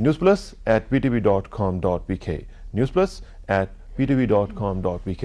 newsplus@ptv.com.pk, newsplus@ptv.com.pk।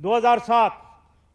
2007,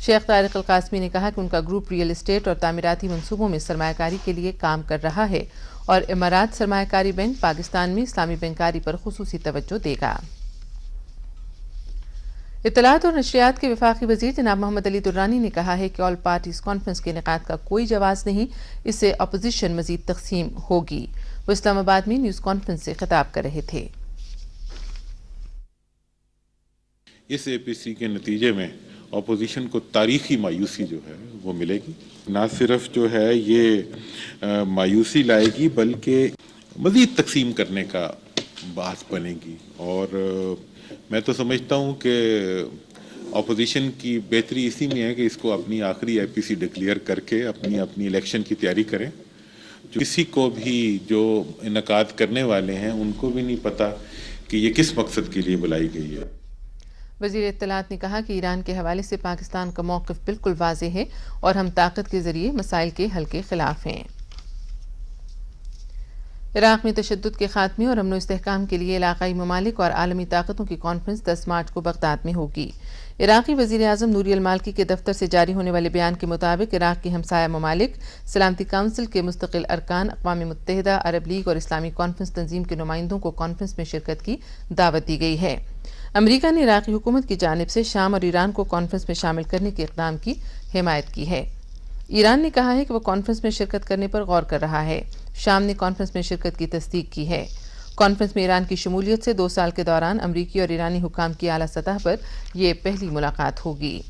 شیخ طارق القاسمی نے کہا کہ ان کا گروپ ریئل اسٹیٹ اور تعمیراتی منصوبوں میں سرمایہ کاری کے لیے کام کر رہا ہے اور امارات سرمایہ کاری بینک پاکستان میں اسلامی بینکاری پر خصوصی توجہ دے گا۔ اطلاعات اور نشریات کے وفاقی وزیر جناب محمد علی درانی نے کہا ہے کہ آل پارٹیز کانفرنس کے انعقاد کا کوئی جواز نہیں، اس سے اپوزیشن مزید تقسیم ہوگی۔ وہ اسلام آباد میں نیوز کانفرنس سے خطاب کر رہے تھے۔ اس اے پی سی کے نتیجے میں اپوزیشن کو تاریخی مایوسی جو ہے وہ ملے گی، نہ صرف جو ہے یہ مایوسی لائے گی بلکہ مزید تقسیم کرنے کا باعث بنے گی، اور میں تو سمجھتا ہوں کہ اپوزیشن کی بہتری اسی میں ہے کہ اس کو اپنی آخری اے پی سی ڈکلیئر کر کے اپنی الیکشن کی تیاری کریں۔ کسی کو بھی جو انعقاد کرنے والے ہیں ان کو بھی نہیں پتہ کہ یہ کس مقصد کے لیے بلائی گئی ہے۔ وزیر اطلاعات نے کہا کہ ایران کے حوالے سے پاکستان کا موقف بالکل واضح ہے اور ہم طاقت کے ذریعے مسائل کے حل کے خلاف ہیں۔ عراق میں تشدد کے خاتمے اور امن و استحکام کے لیے علاقائی ممالک اور عالمی طاقتوں کی کانفرنس 10 مارچ کو بغداد میں ہوگی۔ عراقی وزیر اعظم نوری المالکی کے دفتر سے جاری ہونے والے بیان کے مطابق عراق کے ہمسایہ ممالک، سلامتی کونسل کے مستقل ارکان، اقوام متحدہ، عرب لیگ اور اسلامی کانفرنس تنظیم کے نمائندوں کو کانفرنس میں شرکت کی دعوت دی گئی ہے۔ امریکہ نے عراقی حکومت کی جانب سے شام اور ایران کو کانفرنس میں شامل کرنے کے اقدام کی حمایت کی ہے۔ ایران نے کہا ہے کہ وہ کانفرنس میں شرکت کرنے پر غور کر رہا ہے۔ شام نے کانفرنس میں شرکت کی تصدیق کی ہے۔ کانفرنس میں ایران کی شمولیت سے 2 سال کے دوران امریکی اور ایرانی حکام کی اعلیٰ سطح پر یہ پہلی ملاقات ہوگی۔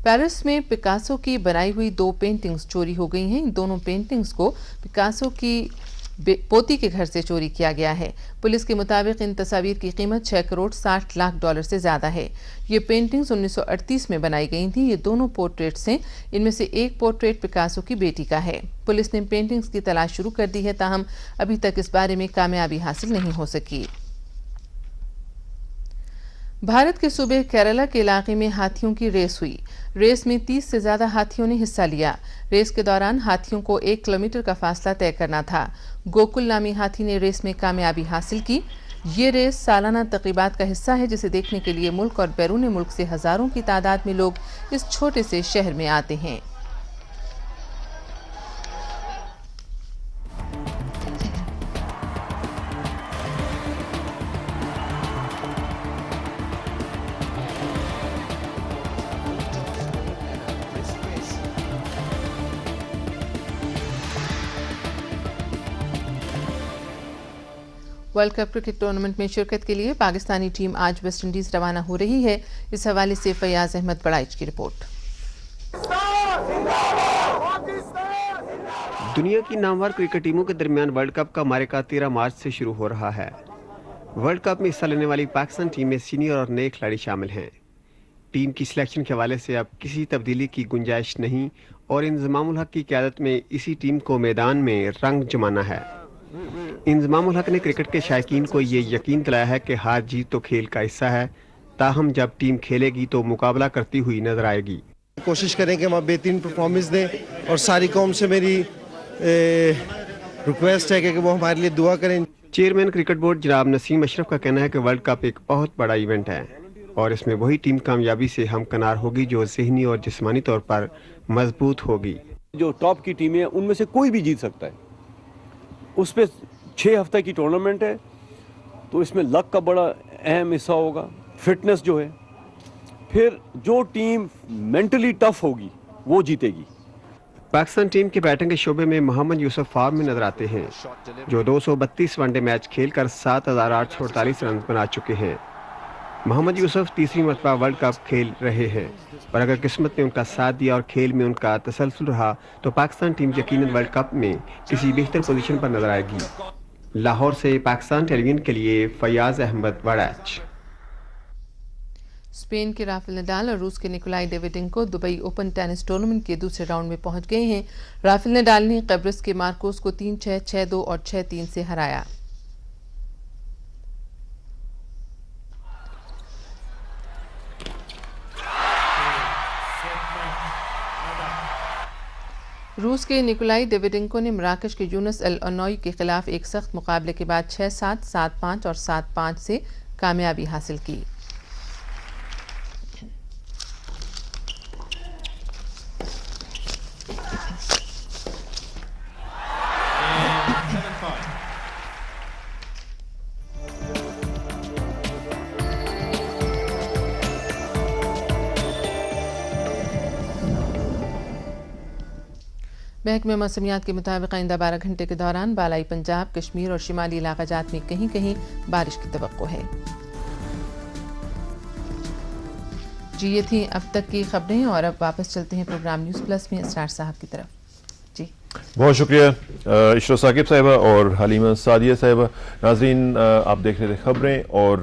پیرس میں پکاسو کی بنائی ہوئی 2 پینٹنگز چوری ہو گئی ہیں۔ ان دونوں پینٹنگز کو پکاسو کی پوتی کے گھر سے چوری کیا گیا ہے۔ پولیس کے مطابق ان تصاویر کی قیمت 6 کروڑ 60 لاکھ ڈالر سے زیادہ ہے۔ یہ پینٹنگز 1938 میں بنائی گئی تھیں۔ یہ دونوں پورٹریٹس ہیں۔ ان میں سے ایک پورٹریٹ پکاسو کی بیٹی کا ہے۔ پولیس نے پینٹنگز کی تلاش شروع کر دی ہے، تاہم ابھی تک اس بارے میں کامیابی حاصل نہیں ہو سکی۔ بھارت کے صوبے کیرالہ کے علاقے میں ہاتھیوں کی ریس ہوئی۔ ریس میں 30 سے زیادہ ہاتھیوں نے حصہ لیا۔ ریس کے دوران ہاتھیوں کو 1 کلومیٹر کا فاصلہ طے کرنا تھا۔ گوکل نامی ہاتھی نے ریس میں کامیابی حاصل کی۔ یہ ریس سالانہ تقریبات کا حصہ ہے جسے دیکھنے کے لیے ملک اور بیرون ملک سے ہزاروں کی تعداد میں لوگ اس چھوٹے سے شہر میں آتے ہیں۔ ورلڈ کپ کرکٹ ٹورنامنٹ میں شرکت کے لیے پاکستانی ٹیم آج ویسٹ انڈیز روانہ ہو رہی ہے۔ اس حوالے سے فیاض احمد بڑائچ کی رپورٹ۔ دنیا کی نامور کرکٹ ٹیموں کے درمیان ورلڈ کپ کا معرکہ 13 مارچ سے شروع ہو رہا ہے۔ ورلڈ کپ میں حصہ لینے والی پاکستان ٹیم میں سینئر اور نئے کھلاڑی شامل ہیں۔ ٹیم کی سلیکشن کے حوالے سے اب کسی تبدیلی کی گنجائش نہیں اور انضمام الحق کی قیادت میں اسی ٹیم کو میدان میں رنگ جمانا ہے۔ انضمام الحق نے کرکٹ کے شائقین کو یہ یقین دلایا ہے کہ ہار جیت تو کھیل کا حصہ ہے، تاہم جب ٹیم کھیلے گی تو مقابلہ کرتی ہوئی نظر آئے گی۔ کوشش کریں کہ ہم بہترین پرفارمنس دیں اور ساری قوم سے میری ریکویسٹ ہے کہ وہ ہمارے لیے دعا کریں۔ چیئرمین کرکٹ بورڈ جناب نسیم اشرف کا کہنا ہے کہ ورلڈ کپ ایک بہت بڑا ایونٹ ہے اور اس میں وہی ٹیم کامیابی سے ہمکنار ہوگی جو ذہنی اور جسمانی طور پر مضبوط ہوگی۔ جو ٹاپ کی ٹیمیں ہیں ان میں سے کوئی بھی جیت سکتا ہے۔ اس پہ 6 ہفتے کی ٹورنامنٹ ہے تو اس میں لک کا بڑا اہم حصہ ہوگا، فٹنس جو ہے۔ پھر جو ٹیم مینٹلی ٹف ہوگی وہ جیتے گی۔ پاکستان ٹیم کے بیٹنگ کے شعبے میں محمد یوسف فارم میں نظر آتے ہیں، جو 232 ون ڈے میچ کھیل کر 7848 رنز بنا چکے ہیں۔ محمد یوسف تیسری مرتبہ ورلڈ کپ کھیل رہے ہیں، اور اگر قسمت نے ان کا ساتھ دیا اور کھیل میں ان کا تسلسل رہا تو پاکستان ٹیم یقیناً ورلڈ کپ میں کسی بہتر پوزیشن پر نظر آئے گی۔ لاہور سے پاکستان ٹیلی ویژن کے لیے فیاض احمد وڑیچ۔ اسپین کے رافیل نڈال اور روس کے Nikolay Davydenko Dubai Open tennis tournament کے دوسرے راؤنڈ میں پہنچ گئے ہیں۔ رافیل نڈال نے قبرص کے مارکوس کو 3-6، 6-2 اور 6-3 سے ہرایا۔ روس کے نکولائی ڈیویڈنکو نے مراکش کے یونس العنوی کے خلاف ایک سخت مقابلے کے بعد 6-7، 7-5 اور 7-5 سے کامیابی حاصل کی۔ محکمہ موسمیات کے مطابق آئندہ 12 گھنٹے کے دوران بالائی پنجاب، کشمیر اور شمالی علاقہ جات میں کہیں کہیں بارش کی توقع ہے۔ جی یہ تھی اب تک کی خبریں، اور اب واپس چلتے ہیں پروگرام نیوز پلس میں اسرار صاحب کی طرف۔ جی بہت شکریہ عشرت ثاقب صاحبہ اور حلیمہ سعدیہ صاحبہ۔ ناظرین، آپ دیکھ رہے تھے خبریں، اور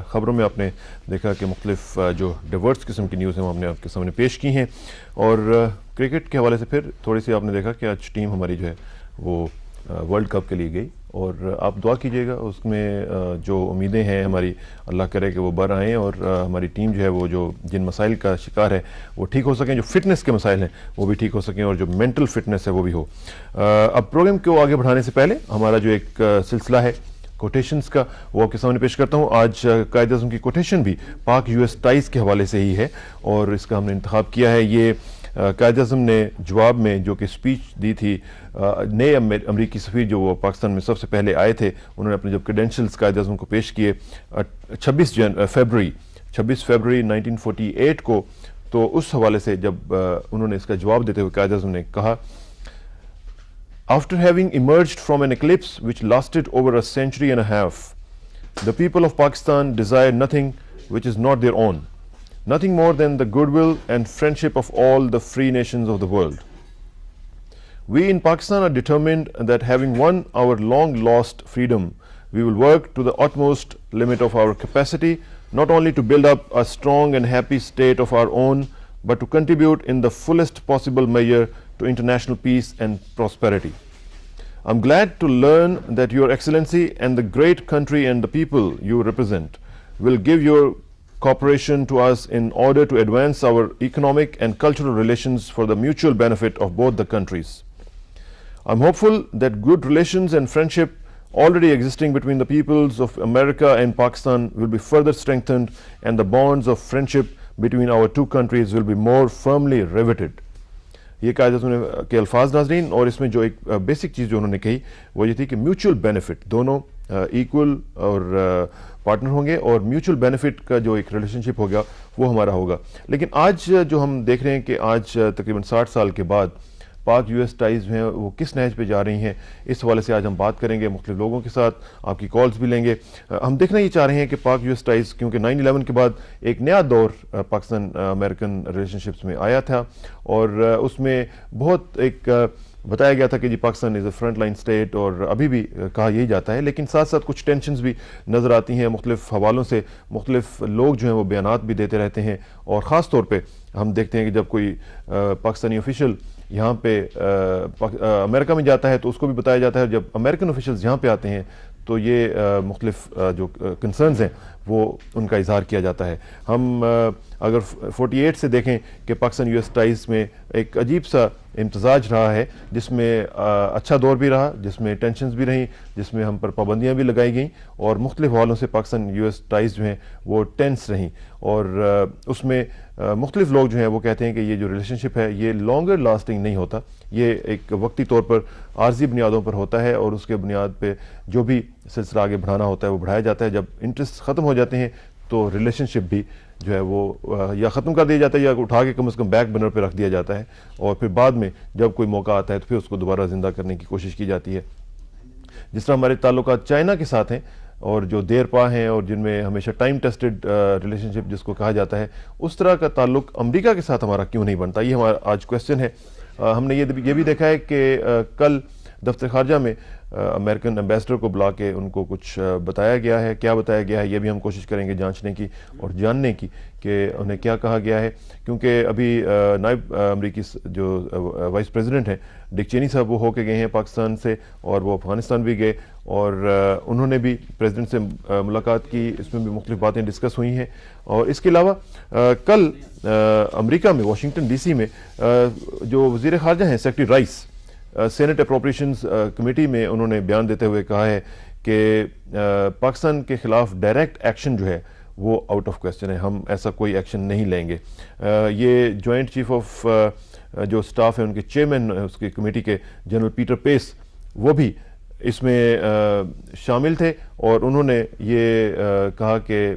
خبروں میں آپ نے دیکھا کہ مختلف جو ڈیورس قسم کی نیوز ہیں وہ ہم نے آپ کے سامنے پیش کی ہیں، اور کرکٹ کے حوالے سے پھر تھوڑی سی آپ نے دیکھا کہ آج ٹیم ہماری جو ہے وہ ورلڈ کپ کے لیے گئی، اور آپ دعا کیجیے گا اس میں جو امیدیں ہیں ہماری، اللہ کرے کہ وہ بر آئیں اور ہماری ٹیم جو ہے وہ جو جن مسائل کا شکار ہے وہ ٹھیک ہو سکیں، جو فٹنس کے مسائل ہیں وہ بھی ٹھیک ہو سکیں، اور جو مینٹل فٹنس ہے وہ بھی ہو۔ اب پروگرام کو آگے بڑھانے سے پہلے ہمارا جو ایک سلسلہ ہے کوٹیشنز کا، وہ آپ کے سامنے پیش کرتا ہوں۔ آج قائد اعظم کی کوٹیشن بھی پاک یو ایس ٹائز کے حوالے سے ہی ہے، اور اس کا ہم نے انتخاب کیا ہے۔ یہ قائد اعظم نے جواب میں جو کہ اسپیچ دی تھی نئے امریکی سفیر جو وہ پاکستان میں سب سے پہلے آئے تھے، انہوں نے اپنے جب کریڈینشلز قائد اعظم کو پیش کیے 26 فیبروری 1948 کو، تو اس حوالے سے جب انہوں نے اس کا جواب دیتے ہوئے قائد اعظم نے کہا، After having emerged from an eclipse which lasted over a century and a half, the people of Pakistan desire nothing which is not their own, nothing more than the goodwill and friendship of all the free nations of the world. We in Pakistan are determined that having won our long lost freedom, we will work to the utmost limit of our capacity, not only to build up a strong and happy state of our own, but to contribute in the fullest possible measure to international peace and prosperity. I'm glad to learn that Your Excellency and the great country and the people you represent will give your cooperation to us in order to advance our economic and cultural relations for the mutual benefit of both the countries. I'm hopeful that good relations and friendship already existing between the peoples of America and Pakistan will be further strengthened, and the bonds of friendship between our two countries will be more firmly riveted. یہ قائد اعظم کے الفاظ ناظرین، اور اس میں جو ایک basic چیز جو انہوں نے کہی وہ یہ تھی کہ میوچل بینیفٹ، دونوں ایکول اور پارٹنر ہوں گے، اور میوچل بینیفٹ کا جو ایک ریلیشن شپ ہوگا وہ ہمارا ہوگا۔ لیکن آج جو ہم دیکھ رہے ہیں کہ آج تقریباً 60 سال کے بعد پاک یو ایس ٹائز جو ہیں وہ کس نہج پہ جا رہی ہیں، اس حوالے سے آج ہم بات کریں گے مختلف لوگوں کے ساتھ، آپ کی کالز بھی لیں گے۔ ہم دیکھنا یہ چاہ رہے ہیں کہ پاک یو ایس ٹائز، کیونکہ 9/11 کے بعد ایک نیا دور پاکستان امریکن ریلیشن شپس میں آیا تھا، اور اس میں بہت ایک بتایا گیا تھا کہ جی پاکستان از اے فرنٹ لائن اسٹیٹ، اور ابھی بھی کہا یہی جاتا ہے، لیکن ساتھ ساتھ کچھ ٹینشنز بھی نظر آتی ہیں مختلف حوالوں سے، مختلف لوگ جو ہیں وہ بیانات بھی دیتے رہتے ہیں، اور خاص طور پہ ہم دیکھتے ہیں کہ جب کوئی پاکستانی آفیشیل یہاں پہ امریکہ میں جاتا ہے تو اس کو بھی بتایا جاتا ہے، جب امریکن آفیشلز یہاں پہ آتے ہیں تو یہ مختلف جو کنسرنز ہیں وہ ان کا اظہار کیا جاتا ہے۔ ہم اگر 48 سے دیکھیں کہ پاکستان یو ایس ٹائز میں ایک عجیب سا امتزاج رہا ہے، جس میں اچھا دور بھی رہا، جس میں ٹینشنز بھی رہیں، جس میں ہم پر پابندیاں بھی لگائی گئیں، اور مختلف حوالوں سے پاکستان یو ایس ٹائز جو ہیں وہ ٹینس رہیں، اور اس میں مختلف لوگ جو ہیں وہ کہتے ہیں کہ یہ جو ریلیشن شپ ہے یہ لانگر لاسٹنگ نہیں ہوتا، یہ ایک وقتی طور پر عارضی بنیادوں پر ہوتا ہے، اور اس کے بنیاد پہ جو بھی سلسلہ آگے بڑھانا ہوتا ہے وہ بڑھایا جاتا ہے۔ جب انٹرسٹ ختم ہو جاتے ہیں تو ریلیشن شپ بھی جو ہے وہ یا ختم کر دیا جاتا ہے یا اٹھا کے کم از کم بیک برنر پہ رکھ دیا جاتا ہے، اور پھر بعد میں جب کوئی موقع آتا ہے تو پھر اس کو دوبارہ زندہ کرنے کی کوشش کی جاتی ہے۔ جس طرح ہمارے تعلقات چائنا کے ساتھ ہیں، اور جو دیر پا ہیں اور جن میں ہمیشہ ٹائم ٹیسٹڈ ریلیشن شپ جس کو کہا جاتا ہے، اس طرح کا تعلق امریکہ کے ساتھ ہمارا کیوں نہیں بنتا، یہ ہمارا آج کویسچن ہے۔ ہم نے یہ بھی دیکھا ہے کہ کل دفتر خارجہ میں امریکن ایمبیسڈر کو بلا کے ان کو کچھ بتایا گیا ہے، کیا بتایا گیا ہے یہ بھی ہم کوشش کریں گے جانچنے کی اور جاننے کی کہ انہیں کیا کہا گیا ہے، کیونکہ ابھی نائب امریکی جو وائس پریزیڈنٹ ہیں ڈک چینی صاحب وہ ہو کے گئے ہیں پاکستان سے، اور وہ افغانستان بھی گئے، اور انہوں نے بھی پریزیڈنٹ سے ملاقات کی، اس میں بھی مختلف باتیں ڈسکس ہوئی ہیں۔ اور اس کے علاوہ کل امریکہ میں واشنگٹن ڈی سی میں جو وزیر خارجہ ہیں secretary Rice, Senate appropriations committee میں انہوں نے بیان دیتے ہوئے کہا ہے کہ پاکستان کے خلاف ڈائریکٹ ایکشن جو ہے وہ آؤٹ آف کویسچن ہے، ہم ایسا کوئی ایکشن نہیں لیں گے۔ یہ جوائنٹ چیف آف جو سٹاف ہے ان کے چیئرمین اس کی کمیٹی کے جنرل پیٹر پیس وہ بھی اس میں شامل تھے اور انہوں نے یہ کہا کہ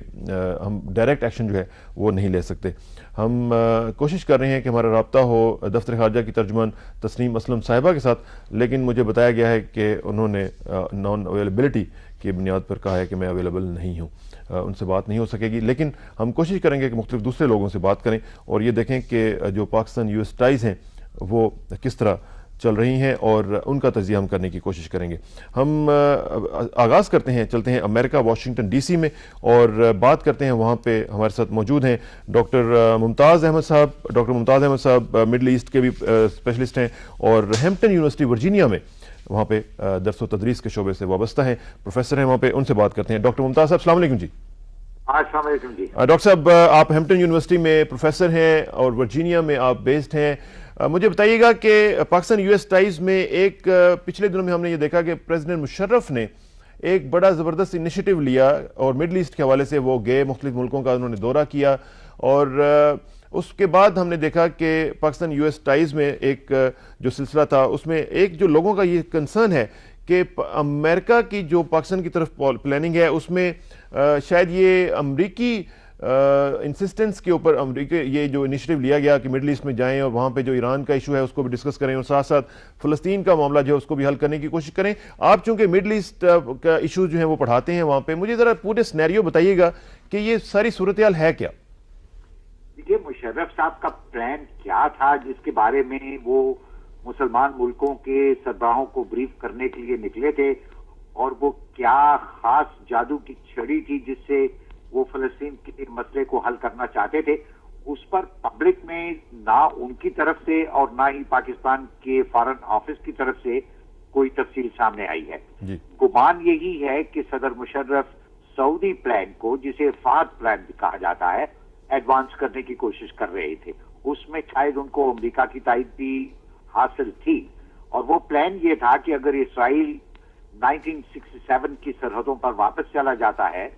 ہم ڈائریکٹ ایکشن جو ہے وہ نہیں لے سکتے. ہم کوشش کر رہے ہیں کہ ہمارا رابطہ ہو دفتر خارجہ کی ترجمان تسنیم اسلم صاحبہ کے ساتھ، لیکن مجھے بتایا گیا ہے کہ انہوں نے نان اویلیبلٹی کی بنیاد پر کہا ہے کہ میں اویلیبل نہیں ہوں، ان سے بات نہیں ہو سکے گی. لیکن ہم کوشش کریں گے کہ مختلف دوسرے لوگوں سے بات کریں اور یہ دیکھیں کہ جو پاکستان یو ایس ٹائز ہیں وہ کس طرح چل رہی ہیں اور ان کا تجزیہ ہم کرنے کی کوشش کریں گے. ہم آغاز کرتے ہیں، چلتے ہیں امریکہ واشنگٹن ڈی سی میں اور بات کرتے ہیں. وہاں پہ ہمارے ساتھ موجود ہیں ڈاکٹر ممتاز احمد صاحب. ڈاکٹر ممتاز احمد صاحب مڈل ایسٹ کے بھی اسپیشلسٹ ہیں اور ہیمپٹن یونیورسٹی ورجینیا میں وہاں پہ درس و تدریس کے شعبے سے وابستہ ہیں، پروفیسر ہیں وہاں پہ. ان سے بات کرتے ہیں. ڈاکٹر ممتاز صاحب السلام علیکم. جی السلام علیکم. جی ڈاکٹر صاحب، آپ ہیمپٹن یونیورسٹی میں پروفیسر ہیں اور ورجینیا میں آپ بیسڈ ہیں. مجھے بتائیے گا کہ پاکستان یو ایس ٹائز میں ایک پچھلے دنوں میں ہم نے یہ دیکھا کہ پریزیڈنٹ مشرف نے ایک بڑا زبردست انیشیٹو لیا اور مڈل ایسٹ کے حوالے سے وہ گئے، مختلف ملکوں کا انہوں نے دورہ کیا اور اس کے بعد ہم نے دیکھا کہ پاکستان یو ایس ٹائز میں ایک جو سلسلہ تھا اس میں ایک جو لوگوں کا یہ کنسرن ہے کہ امریکہ کی جو پاکستان کی طرف پلاننگ ہے اس میں شاید یہ امریکی انسسٹنس کے اوپر امریکہ یہ جو انیشیٹو لیا گیا کہ مڈل ایسٹ میں جائیں اور وہاں پہ جو ایران کا ایشو ہے اس کو بھی ڈسکس کریں اور ساتھ ساتھ فلسطین کا معاملہ جو ہے اس کو بھی حل کرنے کی کوشش کریں. آپ چونکہ مڈل ایسٹ کا ایشو جو ہے وہ پڑھاتے ہیں وہاں پہ، مجھے ذرا پورے سینیریو بتائیے گا کہ یہ ساری صورتحال ہے کیا؟ دیکھیے، مشرف صاحب کا پلان کیا تھا جس کے بارے میں وہ مسلمان ملکوں کے سربراہوں کو بریف کرنے کے لیے نکلے تھے، اور وہ کیا خاص جادو کی چھڑی تھی جس سے وہ فلسطین کے مسئلے کو حل کرنا چاہتے تھے، اس پر پبلک میں نہ ان کی طرف سے اور نہ ہی پاکستان کے فارن آفس کی طرف سے کوئی تفصیل سامنے آئی ہے. گمان یہی ہے کہ صدر مشرف سعودی پلان کو، جسے فہد پلان بھی کہا جاتا ہے، ایڈوانس کرنے کی کوشش کر رہے تھے. اس میں شاید ان کو امریکہ کی تائید بھی حاصل تھی، اور وہ پلان یہ تھا کہ اگر اسرائیل 1967 کی سرحدوں پر واپس چلا جاتا ہے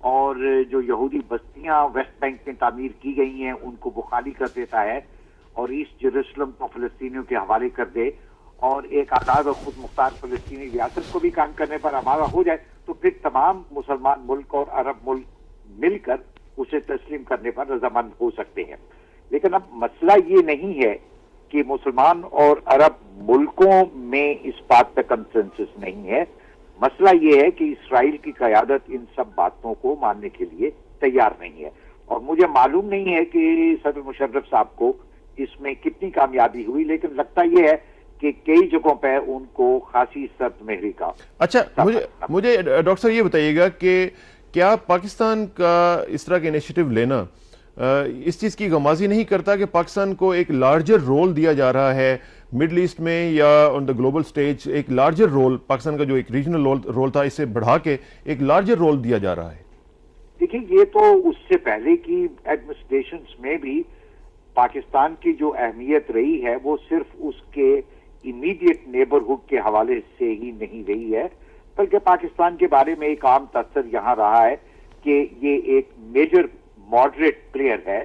اور جو یہودی بستیاں ویسٹ بینک میں تعمیر کی گئی ہیں ان کو وہ خالی کر دیتا ہے اور ایسٹ جیروسلم کو فلسطینیوں کے حوالے کر دے اور ایک آزاد اور خود مختار فلسطینی ریاست کو بھی قائم کرنے پر آمادہ ہو جائے، تو پھر تمام مسلمان ملک اور عرب ملک مل کر اسے تسلیم کرنے پر رضامند ہو سکتے ہیں. لیکن اب مسئلہ یہ نہیں ہے کہ مسلمان اور عرب ملکوں میں اس بات پہ کنسنسس نہیں ہے. مسئلہ یہ ہے کہ اسرائیل کی قیادت ان سب باتوں کو ماننے کے لیے تیار نہیں ہے، اور مجھے معلوم نہیں ہے کہ صدر مشرف صاحب کو اس میں کتنی کامیابی ہوئی، لیکن لگتا یہ ہے کہ کئی جگہوں پہ ان کو خاصی سرد مہری کا. اچھا، مجھے ڈاکٹر صاحب یہ بتائیے گا کہ کیا پاکستان کا اس طرح کا انیشیٹو لینا اس چیز کی غمازی نہیں کرتا کہ پاکستان کو ایک لارجر رول دیا جا رہا ہے مڈل ایسٹ میں یا آن دا گلوبل سٹیج؟ ایک لارجر رول پاکستان کا جو ایک ریجنل رول تھا اسے بڑھا کے ایک لارجر رول دیا جا رہا ہے. دیکھیں، یہ تو اس سے پہلے کی ایڈمنسٹریشنز میں بھی پاکستان کی جو اہمیت رہی ہے وہ صرف اس کے امیڈیٹ نیبرہڈ کے حوالے سے ہی نہیں رہی ہے، بلکہ پاکستان کے بارے میں ایک عام تصور یہاں رہا ہے کہ یہ ایک میجر ماڈریٹ پلیئر ہے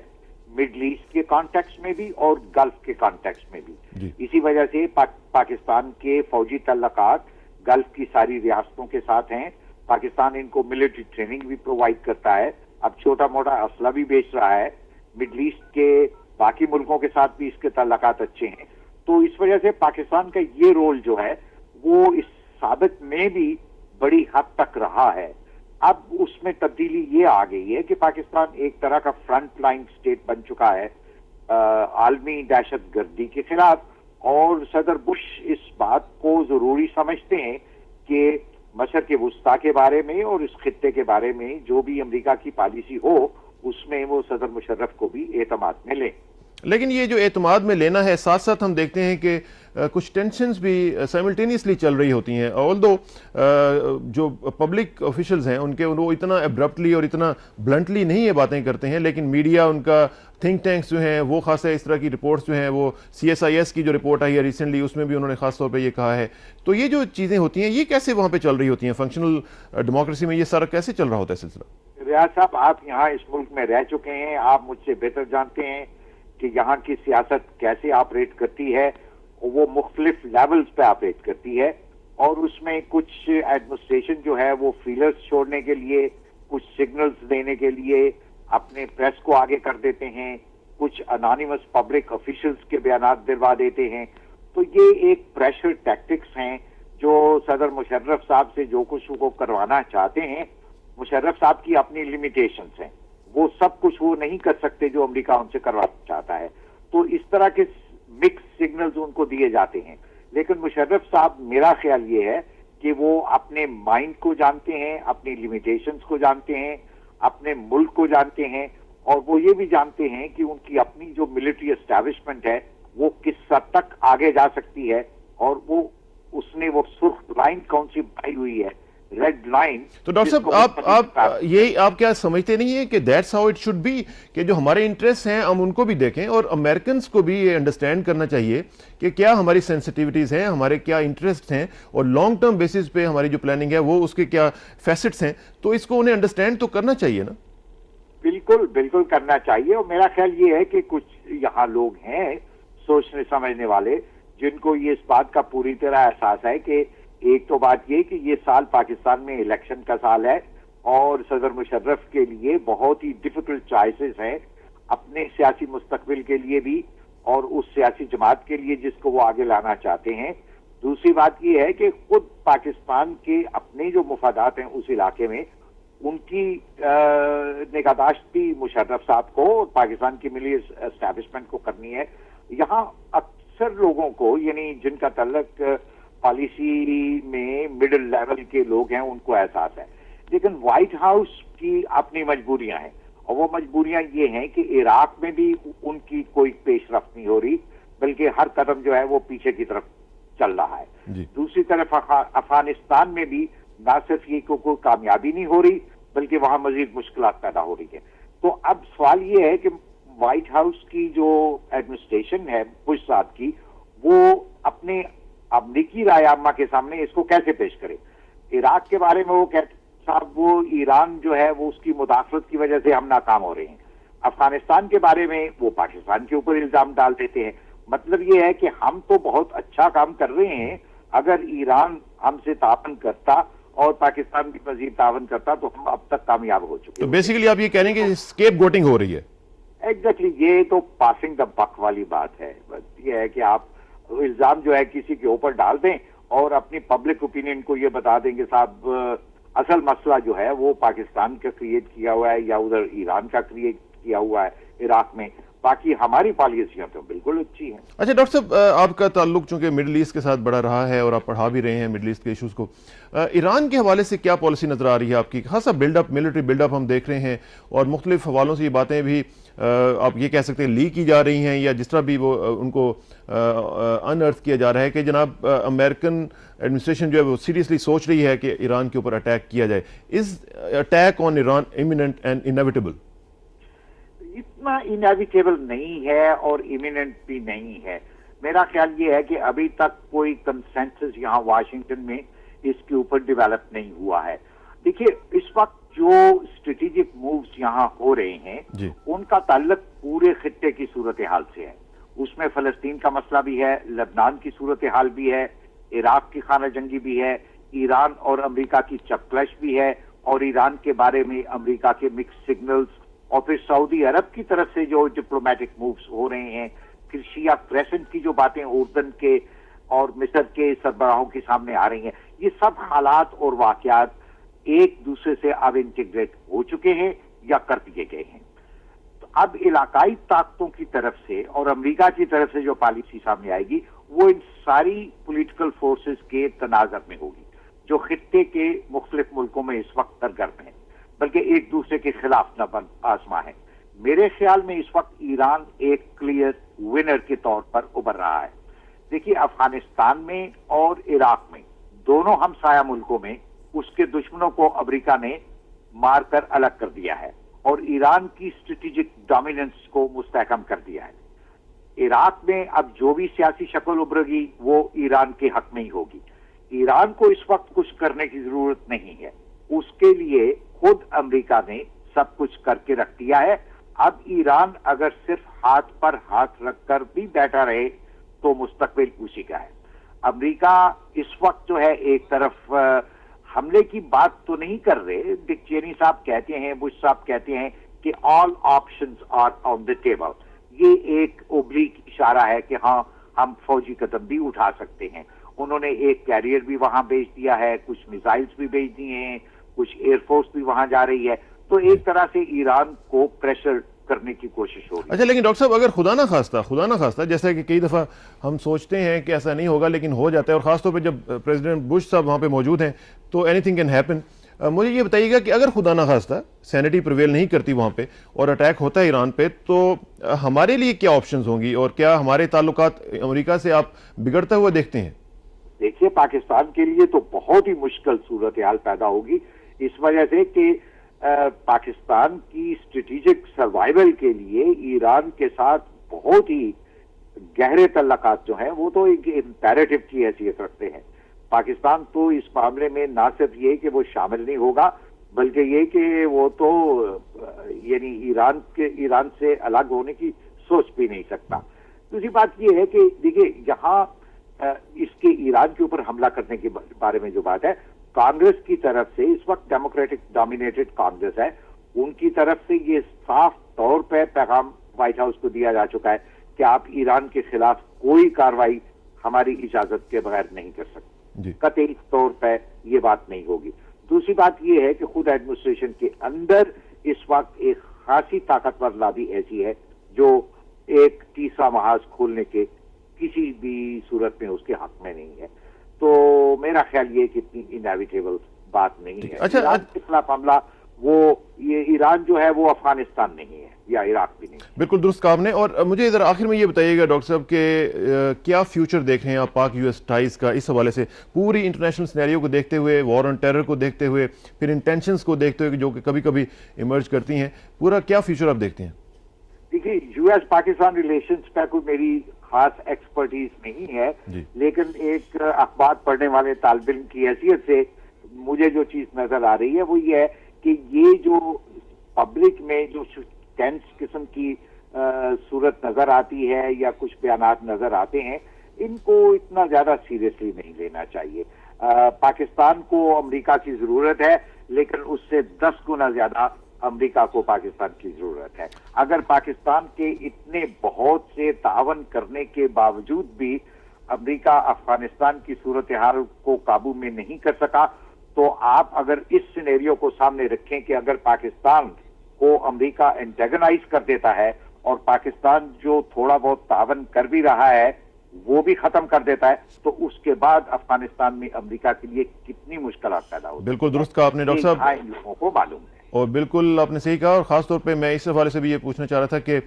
مڈل ایسٹ کے کانٹیکس میں بھی اور گلف کے کانٹیکس میں بھی. اسی وجہ سے پاکستان کے فوجی تعلقات گلف کی ساری ریاستوں کے ساتھ ہیں. پاکستان ان کو ملٹری ٹریننگ بھی پرووائڈ کرتا ہے، اب چھوٹا موٹا اسلحہ بھی بیچ رہا ہے. مڈل ایسٹ کے باقی ملکوں کے ساتھ بھی اس کے تعلقات اچھے ہیں. تو اس وجہ سے پاکستان کا یہ رول جو ہے وہ اس سابق میں بھی بڑی حد تک رہا ہے. اب اس میں تبدیلی یہ آ گئی ہے کہ پاکستان ایک طرح کا فرنٹ لائن سٹیٹ بن چکا ہے عالمی دہشت گردی کے خلاف، اور صدر بش اس بات کو ضروری سمجھتے ہیں کہ مشرق وسطیٰ کے بارے میں اور اس خطے کے بارے میں جو بھی امریکہ کی پالیسی ہو اس میں وہ صدر مشرف کو بھی اعتماد میں لیں. لیکن یہ جو اعتماد میں لینا ہے، ساتھ ساتھ ہم دیکھتے ہیں کہ کچھ ٹینشنز بھی سائملٹینیسلی چل رہی ہوتی ہیں. آلدو جو پبلک آفیشلز ہیں ان کے وہ اتنا ایبرپٹلی اور اتنا بلنٹلی نہیں یہ باتیں کرتے ہیں، لیکن میڈیا ان کا تھنک ٹینکس جو ہیں وہ خاص اس طرح کی رپورٹس جو ہیں، وہ CSIS کی جو رپورٹ آئی ہے ریسنٹلی اس میں بھی انہوں نے خاص طور پہ یہ کہا ہے. تو یہ جو چیزیں ہوتی ہیں یہ کیسے وہاں پہ چل رہی ہوتی ہیں؟ فنکشنل ڈیموکریسی میں یہ سارا کیسے چل رہا ہوتا ہے سلسلہ؟ ریاض صاحب، آپ یہاں اس ملک میں رہ چکے ہیں، آپ مجھ سے بہتر جانتے ہیں کہ یہاں کی سیاست کیسے آپریٹ کرتی ہے. وہ مختلف لیولز پہ آپریٹ کرتی ہے، اور اس میں کچھ ایڈمنسٹریشن جو ہے وہ فیلرز چھوڑنے کے لیے، کچھ سگنلز دینے کے لیے اپنے پریس کو آگے کر دیتے ہیں، کچھ انانیمس پبلک آفیشلز کے بیانات دلوا دیتے ہیں. تو یہ ایک پریشر ٹیکٹکس ہیں جو صدر مشرف صاحب سے جو کچھ وہ کروانا چاہتے ہیں. مشرف صاحب کی اپنی لمیٹیشنز ہیں، وہ سب کچھ وہ نہیں کر سکتے جو امریکہ ان سے کروانا چاہتا ہے. تو اس طرح کے مکس سگنلز ان کو دیے جاتے ہیں. لیکن مشرف صاحب، میرا خیال یہ ہے کہ وہ اپنے مائنڈ کو جانتے ہیں، اپنی لمیٹیشنز کو جانتے ہیں، اپنے ملک کو جانتے ہیں، اور وہ یہ بھی جانتے ہیں کہ ان کی اپنی جو ملٹری اسٹیبلشمنٹ ہے وہ کس حد تک آگے جا سکتی ہے، اور وہ اس نے وہ سرخ لائن کون سی بنائی ہوئی ہے، ریڈ لائن. تو ڈاکٹر صاحب آپ کیا سمجھتے نہیں ہیں کہ that's how it should be, کہ جو ہمارے انٹرسٹ ہیں ہم ان کو بھی دیکھیں، اور امریکنز کو بھی یہ انڈرسٹینڈ کرنا چاہیے کہ کیا ہماری سینسٹیوٹیز ہیں، ہمارے کیا انٹرسٹ ہیں، اور لانگ ٹرم بیسس پہ ہماری جو پلاننگ ہے وہ اس کے کیا فیسٹس ہیں، تو اس کو انہیں انڈرسٹینڈ تو کرنا چاہیے نا. بالکل بالکل کرنا چاہیے. اور میرا خیال یہ ہے کہ کچھ یہاں لوگ ہیں سوچنے سمجھنے والے جن کو یہ اس بات کا پوری طرح احساس ہے کہ ایک تو بات یہ کہ یہ سال پاکستان میں الیکشن کا سال ہے، اور صدر مشرف کے لیے بہت ہی ڈیفیکلٹ چوائسز ہیں اپنے سیاسی مستقبل کے لیے بھی، اور اس سیاسی جماعت کے لیے جس کو وہ آگے لانا چاہتے ہیں. دوسری بات یہ ہے کہ خود پاکستان کے اپنے جو مفادات ہیں اس علاقے میں، ان کی نگہداشت بھی مشرف صاحب کو اور پاکستان کی ملی اسٹیبلشمنٹ کو کرنی ہے. یہاں اکثر لوگوں کو، یعنی جن کا تعلق پالیسی میں مڈل لیول کے لوگ ہیں، ان کو احساس ہے. لیکن وائٹ ہاؤس کی اپنی مجبوریاں ہیں، اور وہ مجبوریاں یہ ہیں کہ عراق میں بھی ان کی کوئی پیش رفت نہیں ہو رہی، بلکہ ہر قدم جو ہے وہ پیچھے کی طرف چل رہا ہے. دوسری طرف افغانستان میں بھی نہ صرف یہ کوئی کامیابی نہیں ہو رہی، بلکہ وہاں مزید مشکلات پیدا ہو رہی ہیں. تو اب سوال یہ ہے کہ وائٹ ہاؤس کی جو ایڈمنسٹریشن ہے بش صاحب کی، وہ اپنے امریکی رائے عامہ کے سامنے اس کو کیسے پیش کرے. عراق کے بارے میں وہ کہتے صاحب وہ ایران جو ہے وہ اس کی مداخلت کی وجہ سے ہم ناکام ہو رہے ہیں. افغانستان کے بارے میں وہ پاکستان کے اوپر الزام ڈال دیتے ہیں. مطلب یہ ہے کہ ہم تو بہت اچھا کام کر رہے ہیں، اگر ایران ہم سے تعاون کرتا اور پاکستان بھی مزید تعاون کرتا تو ہم اب تک کامیاب ہو چکے. تو بیسیکلی آپ یہ کہہ رہے ہیں کہ اسکیپ گوٹنگ ہو رہی ہے. ایگزیکٹلی، یہ تو پاسنگ دا بک والی بات ہے. یہ ہے کہ آپ الزام جو ہے کسی کے اوپر ڈال دیں اور اپنی پبلک اوپینین کو یہ بتا دیں کہ صاحب اصل مسئلہ جو ہے وہ پاکستان کا کریٹ کیا ہوا ہے یا ادھر ایران کا کریٹ کیا ہوا ہے عراق میں. باقی ہماری پالیسیاں تو بالکل اچھی ہیں. اچھا ڈاکٹر صاحب، آپ کا تعلق چونکہ مڈل ایسٹ کے ساتھ بڑا رہا ہے اور آپ پڑھا بھی رہے ہیں مڈل ایسٹ کے ایشوز کو، ایران کے حوالے سے کیا پالیسی نظر آ رہی ہے آپ کی؟ خاصا build up, military build up ہم دیکھ رہے ہیں، اور مختلف حوالوں سے یہ باتیں بھی آپ یہ کہہ سکتے ہیں لیک کی جا رہی ہیں، یا جس طرح بھی وہ ان کو ان ارتھ کیا جا رہا ہے کہ جناب امریکن ایڈمنسٹریشن جو ہے وہ سیریسلی سوچ رہی ہے کہ ایران کے اوپر اٹیک کیا جائے. Is attack on Iran imminent and inevitable? اتنا انیویٹیبل نہیں ہے اور امییننٹ بھی نہیں ہے. میرا خیال یہ ہے کہ ابھی تک کوئی کنسنسس یہاں واشنگٹن میں اس کے اوپر ڈیولپ نہیں ہوا ہے. دیکھیے، اس وقت جو اسٹریٹجک مووز یہاں ہو رہے ہیں ان کا تعلق پورے خطے کی صورتحال سے ہے. اس میں فلسطین کا مسئلہ بھی ہے، لبنان کی صورتحال بھی ہے، عراق کی خانہ جنگی بھی ہے، ایران اور امریکہ کی چپکلش بھی ہے، اور ایران کے بارے میں امریکہ کے مکس سگنلز، اور پھر سعودی عرب کی طرف سے جو ڈپلومیٹک مووز ہو رہے ہیں، پھر شیعہ کریسنٹ کی جو باتیں اردن کے اور مصر کے سربراہوں کے سامنے آ رہی ہیں. یہ سب حالات اور واقعات ایک دوسرے سے اب انٹیگریٹ ہو چکے ہیں یا کر دیے گئے ہیں. تو اب علاقائی طاقتوں کی طرف سے اور امریکہ کی طرف سے جو پالیسی سامنے آئے گی وہ ان ساری پولیٹیکل فورسز کے تناظر میں ہوگی جو خطے کے مختلف ملکوں میں اس وقت سرگرم ہیں، بلکہ ایک دوسرے کے خلاف نہ آزما ہے. میرے خیال میں اس وقت ایران ایک کلیئر ونر کے طور پر ابھر رہا ہے. دیکھیے، افغانستان میں اور عراق میں دونوں ہمسایہ ملکوں میں اس کے دشمنوں کو امریکہ نے مار کر الگ کر دیا ہے اور ایران کی اسٹریٹجک ڈومیننس کو مستحکم کر دیا ہے. عراق میں اب جو بھی سیاسی شکل ابھرے گی وہ ایران کے حق میں ہی ہوگی. ایران کو اس وقت کچھ کرنے کی ضرورت نہیں ہے، اس کے لیے خود امریکہ نے سب کچھ کر کے رکھ دیا ہے. اب ایران اگر صرف ہاتھ پر ہاتھ رکھ کر بھی بیٹھا رہے تو مستقبل اسی کا ہے. امریکہ اس وقت جو ہے ایک طرف حملے کی بات تو نہیں کر رہے. ڈک چینی صاحب کہتے ہیں, بش صاحب کہتے ہیں کہ all options are on the table. یہ ایک اوبلیک اشارہ ہے کہ ہاں ہم فوجی قدم بھی اٹھا سکتے ہیں. انہوں نے ایک کیریئر بھی وہاں بھیج دیا ہے, کچھ میزائلز بھی بھیج دیے ہیں, کچھ ایئر فورس بھی وہاں جا رہی ہے. تو ایک طرح سے ایران کو پریشر کرنے کی کوشش ہو رہی ہے. اچھا لیکن ڈاکٹر صاحب اگر خدا نہ خواستہ جیسا کہ کئی دفعہ ہم سوچتے ہیں کہ ایسا نہیں ہوگا لیکن ہو جاتا ہے, اور خاص طور پہ جب پریزیڈنٹ بش صاحب وہاں پہ موجود ہیں تو اینی تھنگ کین ہیپن. مجھے یہ بتائیے گا کہ اگر خدا نہ خواستہ سینٹی پریویل نہیں کرتی وہاں پہ اور اٹیک ہوتا ہے ایران پہ, تو ہمارے لیے کیا آپشنز ہوں گی اور کیا ہمارے تعلقات امریکہ سے آپ بگڑتا ہوا دیکھتے ہیں؟ دیکھیے پاکستان کے لیے تو بہت ہی مشکل صورتحال پیدا ہوگی, اس وجہ سے کہ پاکستان کی اسٹریٹجک سروائیول کے لیے ایران کے ساتھ بہت ہی گہرے تعلقات جو ہیں وہ تو ایک امپیریٹو کی حیثیت رکھتے ہیں. پاکستان تو اس معاملے میں نہ صرف یہ کہ وہ شامل نہیں ہوگا بلکہ یہ کہ وہ تو یعنی ایران سے الگ ہونے کی سوچ بھی نہیں سکتا. دوسری بات یہ ہے کہ دیکھیے یہاں اس کے ایران کے اوپر حملہ کرنے کے بارے میں جو بات ہے, کانگریس کی طرف سے اس وقت ڈیموکریٹک ڈومینیٹڈ کانگریس ہے, ان کی طرف سے یہ صاف طور پہ پیغام وائٹ ہاؤس کو دیا جا چکا ہے کہ آپ ایران کے خلاف کوئی کارروائی ہماری اجازت کے بغیر نہیں کر سکتے. قطعی طور پہ یہ بات نہیں ہوگی. دوسری بات یہ ہے کہ خود ایڈمنسٹریشن کے اندر اس وقت ایک خاصی طاقتور لابی ایسی ہے جو ایک تیسرا محاذ کھولنے کے کسی بھی صورت میں اس کے حق میں نہیں ہے. تو میرا خیال یہ کہ اتنی انیویٹیبل بات نہیں ہے. ایران کے خلاف حملہ وہ یہ ایران جو ہے وہ افغانستان نہیں ہے یا عراق بھی نہیں. بالکل درست کہا آپ نے. اور مجھے ذرا آخر میں یہ بتائیے گا ڈاکٹر صاحب کہ کیا فیوچر دیکھ رہے ہیں آپ پاک یو ایس ٹائز کا اس حوالے سے, پوری انٹرنیشنل سینیریو کو دیکھتے ہوئے, وار آن ٹیرر کو دیکھتے ہوئے, پھر انٹینشنز کو دیکھتے ہوئے جو کہ کبھی کبھی ایمرج کرتی ہیں, پورا کیا فیوچر آپ دیکھتے ہیں؟ دیکھیے یو ایس پاکستان ریلیشنز پہ کوئی میری خاص ایکسپرٹیز نہیں ہے, لیکن ایک اخبار پڑھنے والے طالب علم کی حیثیت سے مجھے جو چیز نظر آ رہی ہے وہ یہ ہے کہ یہ جو پبلک میں جو ٹینس قسم کی صورت نظر آتی ہے یا کچھ بیانات نظر آتے ہیں, ان کو اتنا زیادہ سیریسلی نہیں لینا چاہیے. پاکستان کو امریکہ کی ضرورت ہے لیکن اس سے 10 گنا زیادہ امریکہ کو پاکستان کی ضرورت ہے. اگر پاکستان کے اتنے بہت سے تعاون کرنے کے باوجود بھی امریکہ افغانستان کی صورتحال کو قابو میں نہیں کر سکا, تو آپ اگر اس سینیریو کو سامنے رکھیں کہ اگر پاکستان کو امریکہ انٹیگنائز کر دیتا ہے اور پاکستان جو تھوڑا بہت تعاون کر بھی رہا ہے وہ بھی ختم کر دیتا ہے, تو اس کے بعد افغانستان میں امریکہ کے لیے کتنی مشکلات پیدا ہوتی ہیں. بالکل درست کہا آپ نے ڈاکٹر صاحب, ان لوگوں کو معلوم ہے. اور بالکل آپ نے صحیح کہا. اور خاص طور پہ میں اس حوالے سے بھی یہ پوچھنا چاہ رہا تھا کہ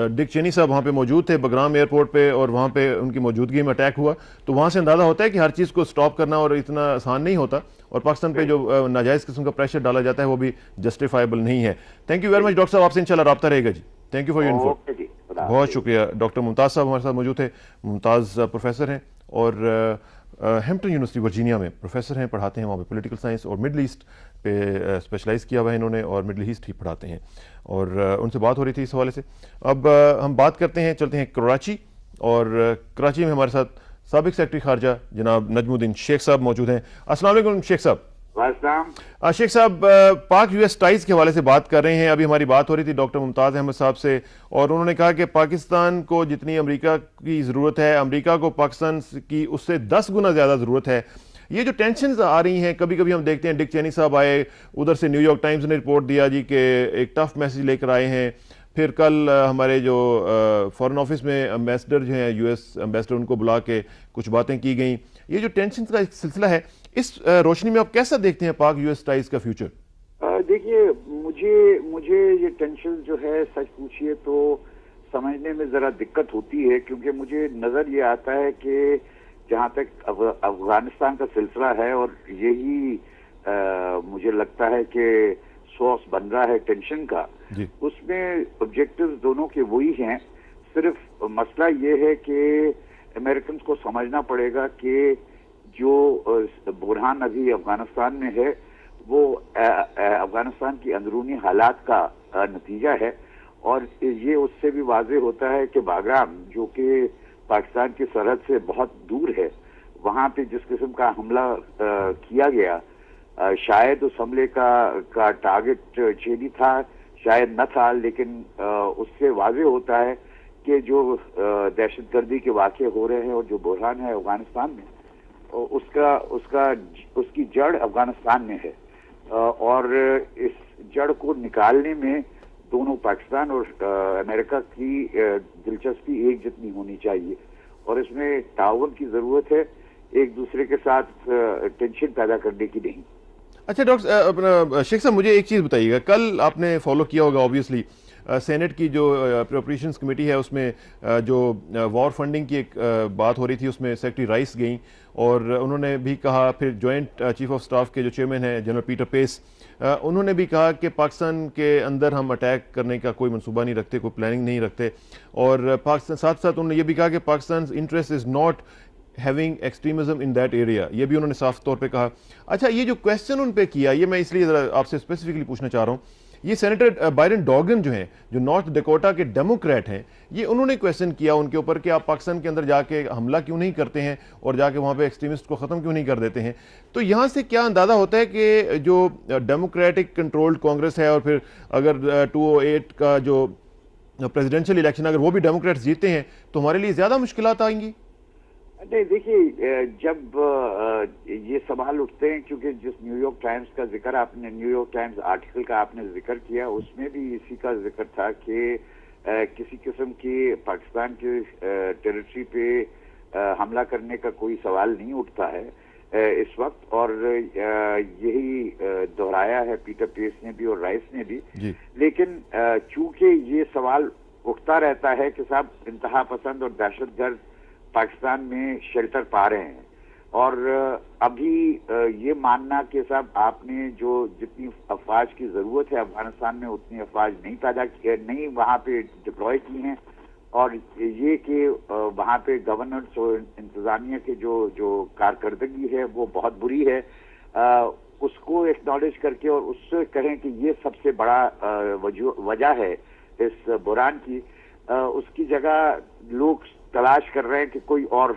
ڈک چینی صاحب وہاں پہ موجود تھے بگرام ایئرپورٹ پہ, اور وہاں پہ ان کی موجودگی میں اٹیک ہوا, تو وہاں سے اندازہ ہوتا ہے کہ ہر چیز کو سٹاپ کرنا اور اتنا آسان نہیں ہوتا, اور پاکستان پہ جو ناجائز قسم کا پریشر ڈالا جاتا ہے وہ بھی جسٹیفائبل نہیں ہے. Thank you very much doctor صاحب, آپ سے انشاءاللہ رابطہ رہے گا جی. Thank you for your info. بہت شکریہ. ڈاکٹر ممتاز صاحب ہمارے ساتھ موجود تھے. ممتاز پروفیسر ہیں اور ہیمپٹن یونیورسٹی ورجینیا میں پروفیسر ہیں, پڑھاتے ہیں وہاں پہ پولیٹیکل سائنس اور مڈل ایسٹ پہ اسپیشلائز کیا ہوا ہے انہوں نے, اور مڈل ایسٹ ہی پڑھاتے ہیں, اور ان سے بات ہو رہی تھی اس حوالے سے. اب ہم بات کرتے ہیں, چلتے ہیں کراچی, اور کراچی میں ہمارے ساتھ سابق سیکرٹری خارجہ جناب نجم الدین شیخ صاحب موجود ہیں. السلام علیکم شیخ صاحب. شیخ صاحب, پاک یو ایس ٹائز کے حوالے سے بات کر رہے ہیں. ابھی ہماری بات ہو رہی تھی ڈاکٹر ممتاز احمد صاحب سے, اور انہوں نے کہا کہ پاکستان کو جتنی امریکہ کی ضرورت ہے, امریکہ کو پاکستان کی اس سے 10 گنا زیادہ ضرورت ہے. یہ جو ٹینشنز آ رہی ہیں, کبھی کبھی ہم دیکھتے ہیں ڈک چینی صاحب آئے ادھر سے, نیو یارک ٹائمز نے رپورٹ دیا جی کہ ایک ٹف میسیج لے کر آئے ہیں. پھر کل ہمارے جو فارن آفس میں امبیسڈر جو ہیں, یو ایس امبیسڈر, ان کو بلا کے کچھ باتیں کی گئیں. یہ جو ٹینشنز کا ایک سلسلہ ہے, اس روشنی میں آپ کیسا دیکھتے ہیں پاک یو ایس ٹائز کا فیوچر؟ دیکھیے مجھے یہ ٹینشن جو ہے سچ پوچھیے تو سمجھنے میں ذرا دقت ہوتی ہے, کیونکہ مجھے نظر یہ آتا ہے کہ جہاں تک افغانستان کا سلسلہ ہے, اور یہی مجھے لگتا ہے کہ سورس بن رہا ہے ٹینشن کا, اس میں آبجیکٹیوز دونوں کے وہی ہیں. صرف مسئلہ یہ ہے کہ امریکنز کو سمجھنا پڑے گا کہ جو بحران ابھی افغانستان میں ہے وہ افغانستان کی اندرونی حالات کا نتیجہ ہے, اور یہ اس سے بھی واضح ہوتا ہے کہ باگرام جو کہ پاکستان کی سرحد سے بہت دور ہے, وہاں پہ جس قسم کا حملہ کیا گیا شاید اس حملے کا ٹارگٹ چینی تھا، شاید نہ تھا، لیکن اس سے واضح ہوتا ہے کہ جو دہشت گردی کے واقع ہو رہے ہیں اور جو بحران ہے افغانستان میں، اس کی جڑ افغانستان میں ہے، اور اس جڑ کو نکالنے میں دونوں پاکستان اور امریکہ کی دلچسپی ایک جتنی ہونی چاہیے، اور اس میں تعاون کی ضرورت ہے، ایک دوسرے کے ساتھ ٹینشن پیدا کرنے کی نہیں۔ اچھا ڈاکٹر شیخ صاحب، مجھے ایک چیز بتائیے گا، کل آپ نے فالو کیا ہوگا آبویسلی سینٹ کی جو اپروپریشنز کمیٹی ہے، اس میں جو وار فنڈنگ کی ایک بات ہو رہی تھی، اس میں سیکرٹری رائس گئیں اور انہوں نے بھی کہا، پھر جوائنٹ چیف آف سٹاف کے جو چیئرمین ہیں جنرل پیٹر پیس، انہوں نے بھی کہا کہ پاکستان کے اندر ہم اٹیک کرنے کا کوئی منصوبہ نہیں رکھتے، کوئی پلاننگ نہیں رکھتے، اور پاکستان ساتھ ساتھ انہوں نے یہ بھی کہا کہ Pakistan interest is not having extremism in that area, یہ بھی انہوں نے صاف طور پہ کہا۔ اچھا، یہ جو کویسچن ان پہ کیا، یہ میں اس لیے ذرا آپ سے اسپیسیفکلی پوچھنا چاہ رہا ہوں، یہ سینیٹر بائرن ڈوگن جو ہیں، جو نارتھ ڈیکوٹا کے ڈیموکریٹ ہیں، یہ انہوں نے کویسچن کیا ان کے اوپر کہ آپ پاکستان کے اندر جا کے حملہ کیوں نہیں کرتے ہیں اور جا کے وہاں پہ ایکسٹریمسٹ کو ختم کیوں نہیں کر دیتے ہیں۔ تو یہاں سے کیا اندازہ ہوتا ہے کہ جو ڈیموکریٹک کنٹرولڈ کانگریس ہے، اور پھر اگر 2008 کا جو پریزیڈنشل الیکشن اگر وہ بھی ڈیموکریٹس جیتے ہیں تو ہمارے لیے زیادہ مشکلات آئیں گی؟ نہیں، دیکھیے، جب یہ سوال اٹھتے ہیں، کیونکہ جس نیو یارک ٹائمز کا ذکر آپ نے، نیو یارک ٹائمز آرٹیکل کا آپ نے ذکر کیا، اس میں بھی اسی کا ذکر تھا کہ کسی قسم کی پاکستان کے ٹیریٹری پہ حملہ کرنے کا کوئی سوال نہیں اٹھتا ہے اس وقت، اور یہی دہرایا ہے پیٹر پیس نے بھی اور رائس نے بھی۔ لیکن چونکہ یہ سوال اٹھتا رہتا ہے کہ صاحب انتہا پسند اور دہشت گرد پاکستان میں شیلٹر پا رہے ہیں، اور ابھی یہ ماننا کہ صاحب آپ نے جو جتنی افواج کی ضرورت ہے افغانستان میں اتنی افواج نہیں وہاں پہ ڈپلوائے کی ہیں، اور یہ کہ وہاں پہ گورننس اور انتظامیہ کے جو کارکردگی ہے وہ بہت بری ہے، اس کو ایکنالج کر کے اور اس سے کہیں کہ یہ سب سے بڑا وجہ ہے اس بحران کی، اس کی جگہ لوگ تلاش کر رہے ہیں کہ کوئی اور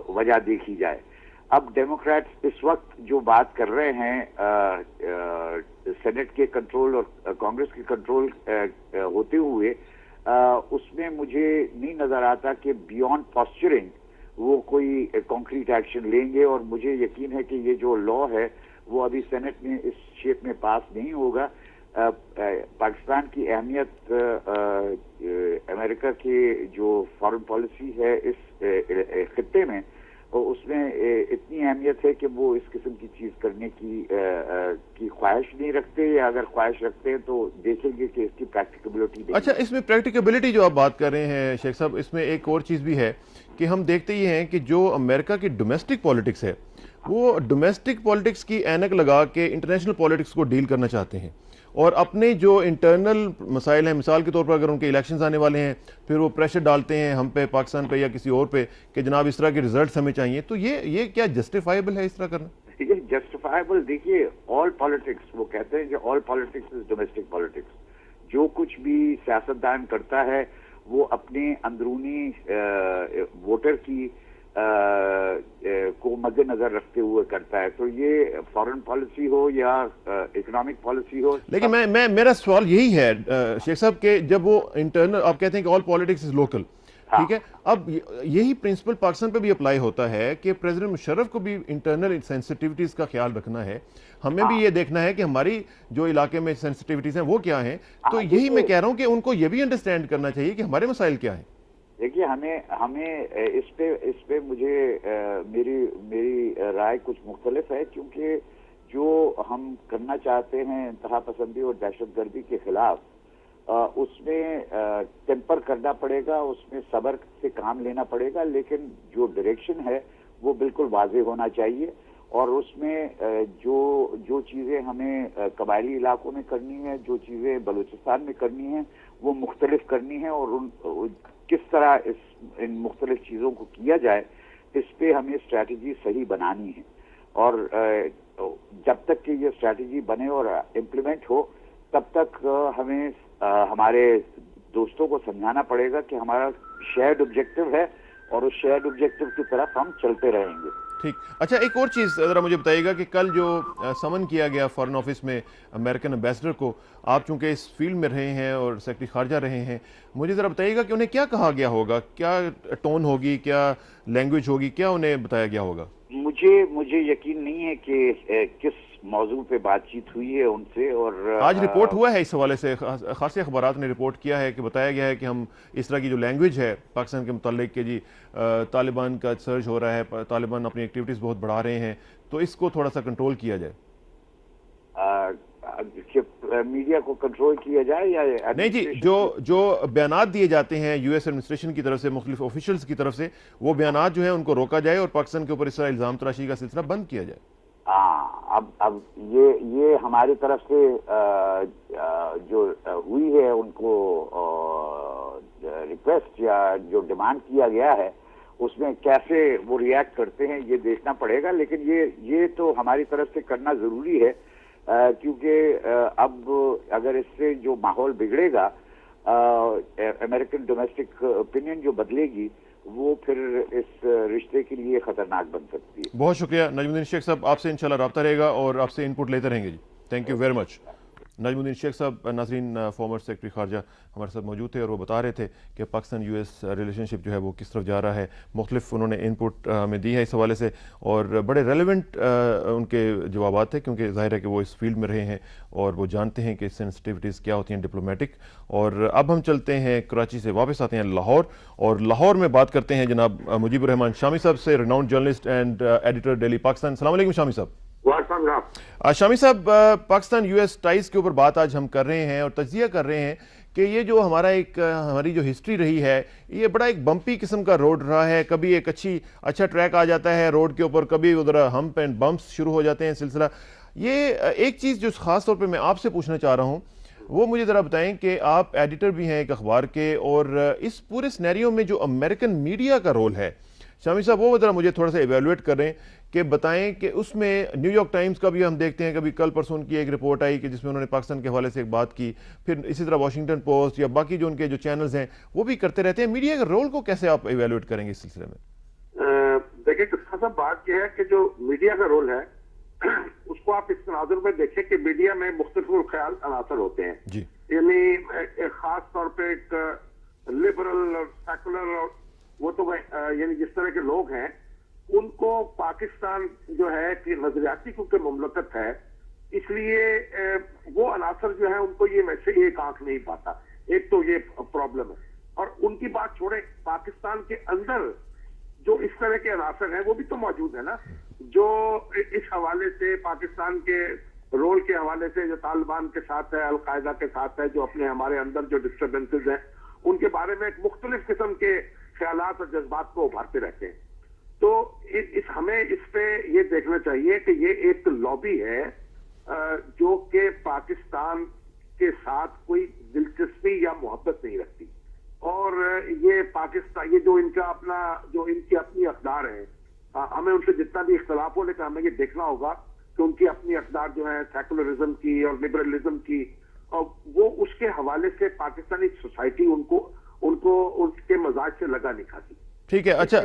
وجہ دیکھی جائے۔ اب ڈیموکریٹس اس وقت جو بات کر رہے ہیں سینٹ کے کنٹرول اور کانگریس کے کنٹرول ہوتے ہوئے، اس میں مجھے نہیں نظر آتا کہ بیونڈ پاسچرنگ وہ کوئی کانکریٹ ایکشن لیں گے، اور مجھے یقین ہے کہ یہ جو لا ہے وہ ابھی سینٹ میں اس شیپ میں پاس نہیں ہوگا۔ پاکستان کی اہمیت امریکہ کی جو فارن پالیسی ہے اس خطے میں، اس میں اتنی اہمیت ہے کہ وہ اس قسم کی چیز کرنے کی خواہش نہیں رکھتے، یا اگر خواہش رکھتے ہیں تو دیکھیں گے کہ اس کی پریکٹیکیبلٹی نہیں۔ اچھا، اس میں پریکٹیکیبلٹی جو آپ بات کر رہے ہیں شیخ صاحب، اس میں ایک اور چیز بھی ہے کہ ہم دیکھتے یہ ہیں کہ جو امریکہ کی ڈومیسٹک پالیٹکس ہے، وہ ڈومیسٹک پالیٹکس کی اینک لگا کے انٹرنیشنل پالیٹکس کو ڈیل کرنا چاہتے ہیں، اور اپنے جو انٹرنل مسائل ہیں، مثال کے طور پر اگر ان کے الیکشنز آنے والے ہیں، پھر وہ پریشر ڈالتے ہیں ہم پہ، پاکستان پہ یا کسی اور پہ، کہ جناب اس طرح کے ریزلٹس ہمیں چاہیے، تو یہ کیا جسٹیفائبل ہے اس طرح کرنا؟ یہ جسٹیفائبل، دیکھیے آل پالیٹکس، وہ کہتے ہیں کہ آل پالیٹکس از ڈومیسٹک پالیٹکس، جو کچھ بھی سیاستدان کرتا ہے وہ اپنے اندرونی ووٹر کی کو مد نظر رکھتے ہوئے کرتا ہے، تو یہ فارن پالیسی ہو یا اکنامک پالیسی ہو۔ لیکن میرا سوال یہی ہے شیخ صاحب کہ جب وہ انٹرنل، آپ کہتے ہیں کہ آل پالیٹکس از لوکل، ٹھیک ہے، اب یہی پرنسپل پاکستان پہ بھی اپلائی ہوتا ہے کہ پریزیڈنٹ مشرف کو بھی انٹرنل سینسٹیوٹیز کا خیال رکھنا ہے، ہمیں بھی یہ دیکھنا ہے کہ ہماری جو علاقے میں سینسٹیوٹیز ہیں وہ کیا ہیں، تو یہی میں کہہ رہا ہوں کہ ان کو یہ بھی انڈرسٹینڈ کرنا چاہیے کہ ہمارے مسائل کیا ہیں۔ دیکھیے، ہمیں اس پہ مجھے میری رائے کچھ مختلف ہے، کیونکہ جو ہم کرنا چاہتے ہیں انتہا پسندی اور دہشت گردی کے خلاف، اس میں ٹیمپر کرنا پڑے گا، اس میں صبر سے کام لینا پڑے گا، لیکن جو ڈائریکشن ہے وہ بالکل واضح ہونا چاہیے، اور اس میں جو چیزیں ہمیں قبائلی علاقوں میں کرنی ہیں، جو چیزیں بلوچستان میں کرنی ہیں، وہ مختلف کرنی ہیں، اور کس طرح ان مختلف چیزوں کو کیا جائے، اس پہ ہمیں اسٹریٹجی صحیح بنانی ہے، اور جب تک کہ یہ اسٹریٹجی بنے اور امپلیمنٹ ہو، تب تک ہمیں ہمارے دوستوں کو سمجھانا پڑے گا کہ ہمارا شیئرڈ آبجیکٹو ہے، اور اس شیئرڈ آبجیکٹو کی طرف ہم چلتے رہیں گے۔ ٹھیک. اچھا ایک اور چیز ذرا مجھے بتائیے گا کہ کل جو سمن کیا گیا فارن آفس میں امریکن امبیسڈر کو، آپ چونکہ اس فیلڈ میں رہے ہیں اور سیکرٹری خارجہ رہے ہیں، مجھے ذرا بتائیے گا کہ انہیں کیا کہا گیا ہوگا، کیا ٹون ہوگی، کیا لینگویج ہوگی، کیا انہیں بتایا گیا ہوگا؟ مجھے یقین نہیں ہے کہ کس موضوع پہ بات چیت ہوئی ہے ان سے. اور آج رپورٹ ہوا ہے اس حوالے سے، خاصے اخبارات نے رپورٹ کیا ہے کہ بتایا گیا ہے کہ ہم اس طرح کی جو لینگویج ہے پاکستان کے متعلق کہ جی طالبان کا سرج ہو رہا ہے، طالبان اپنی ایکٹیویٹیز بہت بڑھا رہے ہیں، تو اس کو تھوڑا سا کنٹرول کیا جائے. میڈیا کو کنٹرول کیا جائے یا نہیں جی، جو بیانات دیے جاتے ہیں یو ایس ایڈمنسٹریشن کی طرف سے، مختلف آفیشلز کی طرف سے، وہ بیانات جو ہیں ان کو روکا جائے اور پاکستان کے اوپر اس طرح الزام تراشی کا سلسلہ بند کیا جائے. اب یہ ہماری طرف سے جو ہوئی ہے ان کو ریکویسٹ یا جو ڈیمانڈ کیا گیا ہے اس میں کیسے وہ ریئیکٹ کرتے ہیں یہ دیکھنا پڑے گا. لیکن یہ تو ہماری طرف سے کرنا ضروری ہے کیونکہ اب اگر اس سے جو ماحول بگڑے گا، امریکن ڈومیسٹک اوپینین جو بدلے گی، وہ پھر اس رشتے کے لیے خطرناک بن سکتی ہے. بہت شکریہ نجم الدین شیخ صاحب، آپ سے انشاءاللہ رابطہ رہے گا اور آپ سے انپٹ لیتے رہیں گے جی. Thank you very much. Najm ud Din Shaikh صاحب ناظرین فارمر سیکرٹری خارجہ ہمارے ساتھ موجود تھے اور وہ بتا رہے تھے کہ پاکستان یو ایس ریلیشن شپ جو ہے وہ کس طرف جا رہا ہے. مختلف انہوں نے انپٹ ہمیں دی ہے اس حوالے سے اور بڑے ریلیونٹ ان کے جوابات تھے کیونکہ ظاہر ہے کہ وہ اس فیلڈ میں رہے ہیں اور وہ جانتے ہیں کہ سینسٹیوٹیز کیا ہوتی ہیں ڈپلومیٹک. اور اب ہم چلتے ہیں کراچی سے واپس آتے ہیں لاہور اور لاہور میں بات کرتے ہیں جناب مجیب الرحمان شامی صاحب سے، renowned journalist and editor daily Pakistan. السلام علیکم شامی صاحب. شامی صاحب، پاکستان یو ایس ٹائز کے اوپر بات آج ہم کر رہے ہیں اور تجزیہ کر رہے ہیں کہ یہ جو ہماری جو ہسٹری رہی ہے یہ بڑا ایک بمپی قسم کا روڈ رہا ہے. کبھی ایک اچھا ٹریک آ جاتا ہے روڈ کے اوپر، کبھی ادھر ہمپ اینڈ بمپس شروع ہو جاتے ہیں سلسلہ. یہ ایک چیز جو خاص طور پہ میں آپ سے پوچھنا چاہ رہا ہوں وہ مجھے ذرا بتائیں کہ آپ ایڈیٹر بھی ہیں ایک اخبار کے، اور اس پورے سینیریو میں جو امریکن میڈیا کا رول ہے شامی صاحب وہ ذرا مجھے تھوڑا سا ایویلویٹ کریں کہ بتائیں کہ اس میں نیو یارک ٹائمز کا بھی ہم دیکھتے ہیں، کبھی کل پرسوں کی ایک رپورٹ آئی کہ جس میں انہوں نے پاکستان کے حوالے سے ایک بات کی، پھر اسی طرح واشنگٹن پوسٹ یا باقی جو ان کے جو چینلز ہیں وہ بھی کرتے رہتے ہیں. میڈیا کے رول کو کیسے آپ ایویلویٹ کریں گے اس سلسلے میں؟ دیکھیں خاصا بات یہ ہے کہ جو میڈیا کا رول ہے اس کو آپ اس تناظر میں دیکھیں کہ میڈیا میں مختلف الخیال عناصر ہوتے ہیں جی. یعنی ایک خاص طور پہ ایک لبرل اور سیکولر اور وہ تو یعنی جس طرح کے لوگ ہیں ان کو پاکستان جو ہے کہ نظریاتی کیونکہ مملکت ہے اس لیے وہ عناصر جو ہیں ان کو یہ ویسے ایک آنکھ نہیں پاتا. ایک تو یہ پرابلم ہے اور ان کی بات چھوڑیں، پاکستان کے اندر جو اس طرح کے عناصر ہیں وہ بھی تو موجود ہیں نا، جو اس حوالے سے پاکستان کے رول کے حوالے سے جو طالبان کے ساتھ ہے، القاعدہ کے ساتھ ہے، جو اپنے ہمارے اندر جو ڈسٹربنسز ہیں ان کے بارے میں ایک مختلف قسم کے خیالات اور جذبات کو ابھارتے رہتے ہیں. تو ہمیں اس پہ یہ دیکھنا چاہیے کہ یہ ایک لابی ہے جو کہ پاکستان کے ساتھ کوئی دلچسپی یا محبت نہیں رکھتی، اور یہ پاکستان یہ جو ان کی اپنی اقدار ہیں، ہمیں ان سے جتنا بھی اختلاف ہو لیکن ہمیں یہ دیکھنا ہوگا کہ ان کی اپنی اقدار جو ہیں سیکولرزم کی اور لبرلزم کی، اور وہ اس کے حوالے سے پاکستانی سوسائٹی ان کو ان کے مزاج سے لگا نہیں کھاتی. ٹھیک ہے. اچھا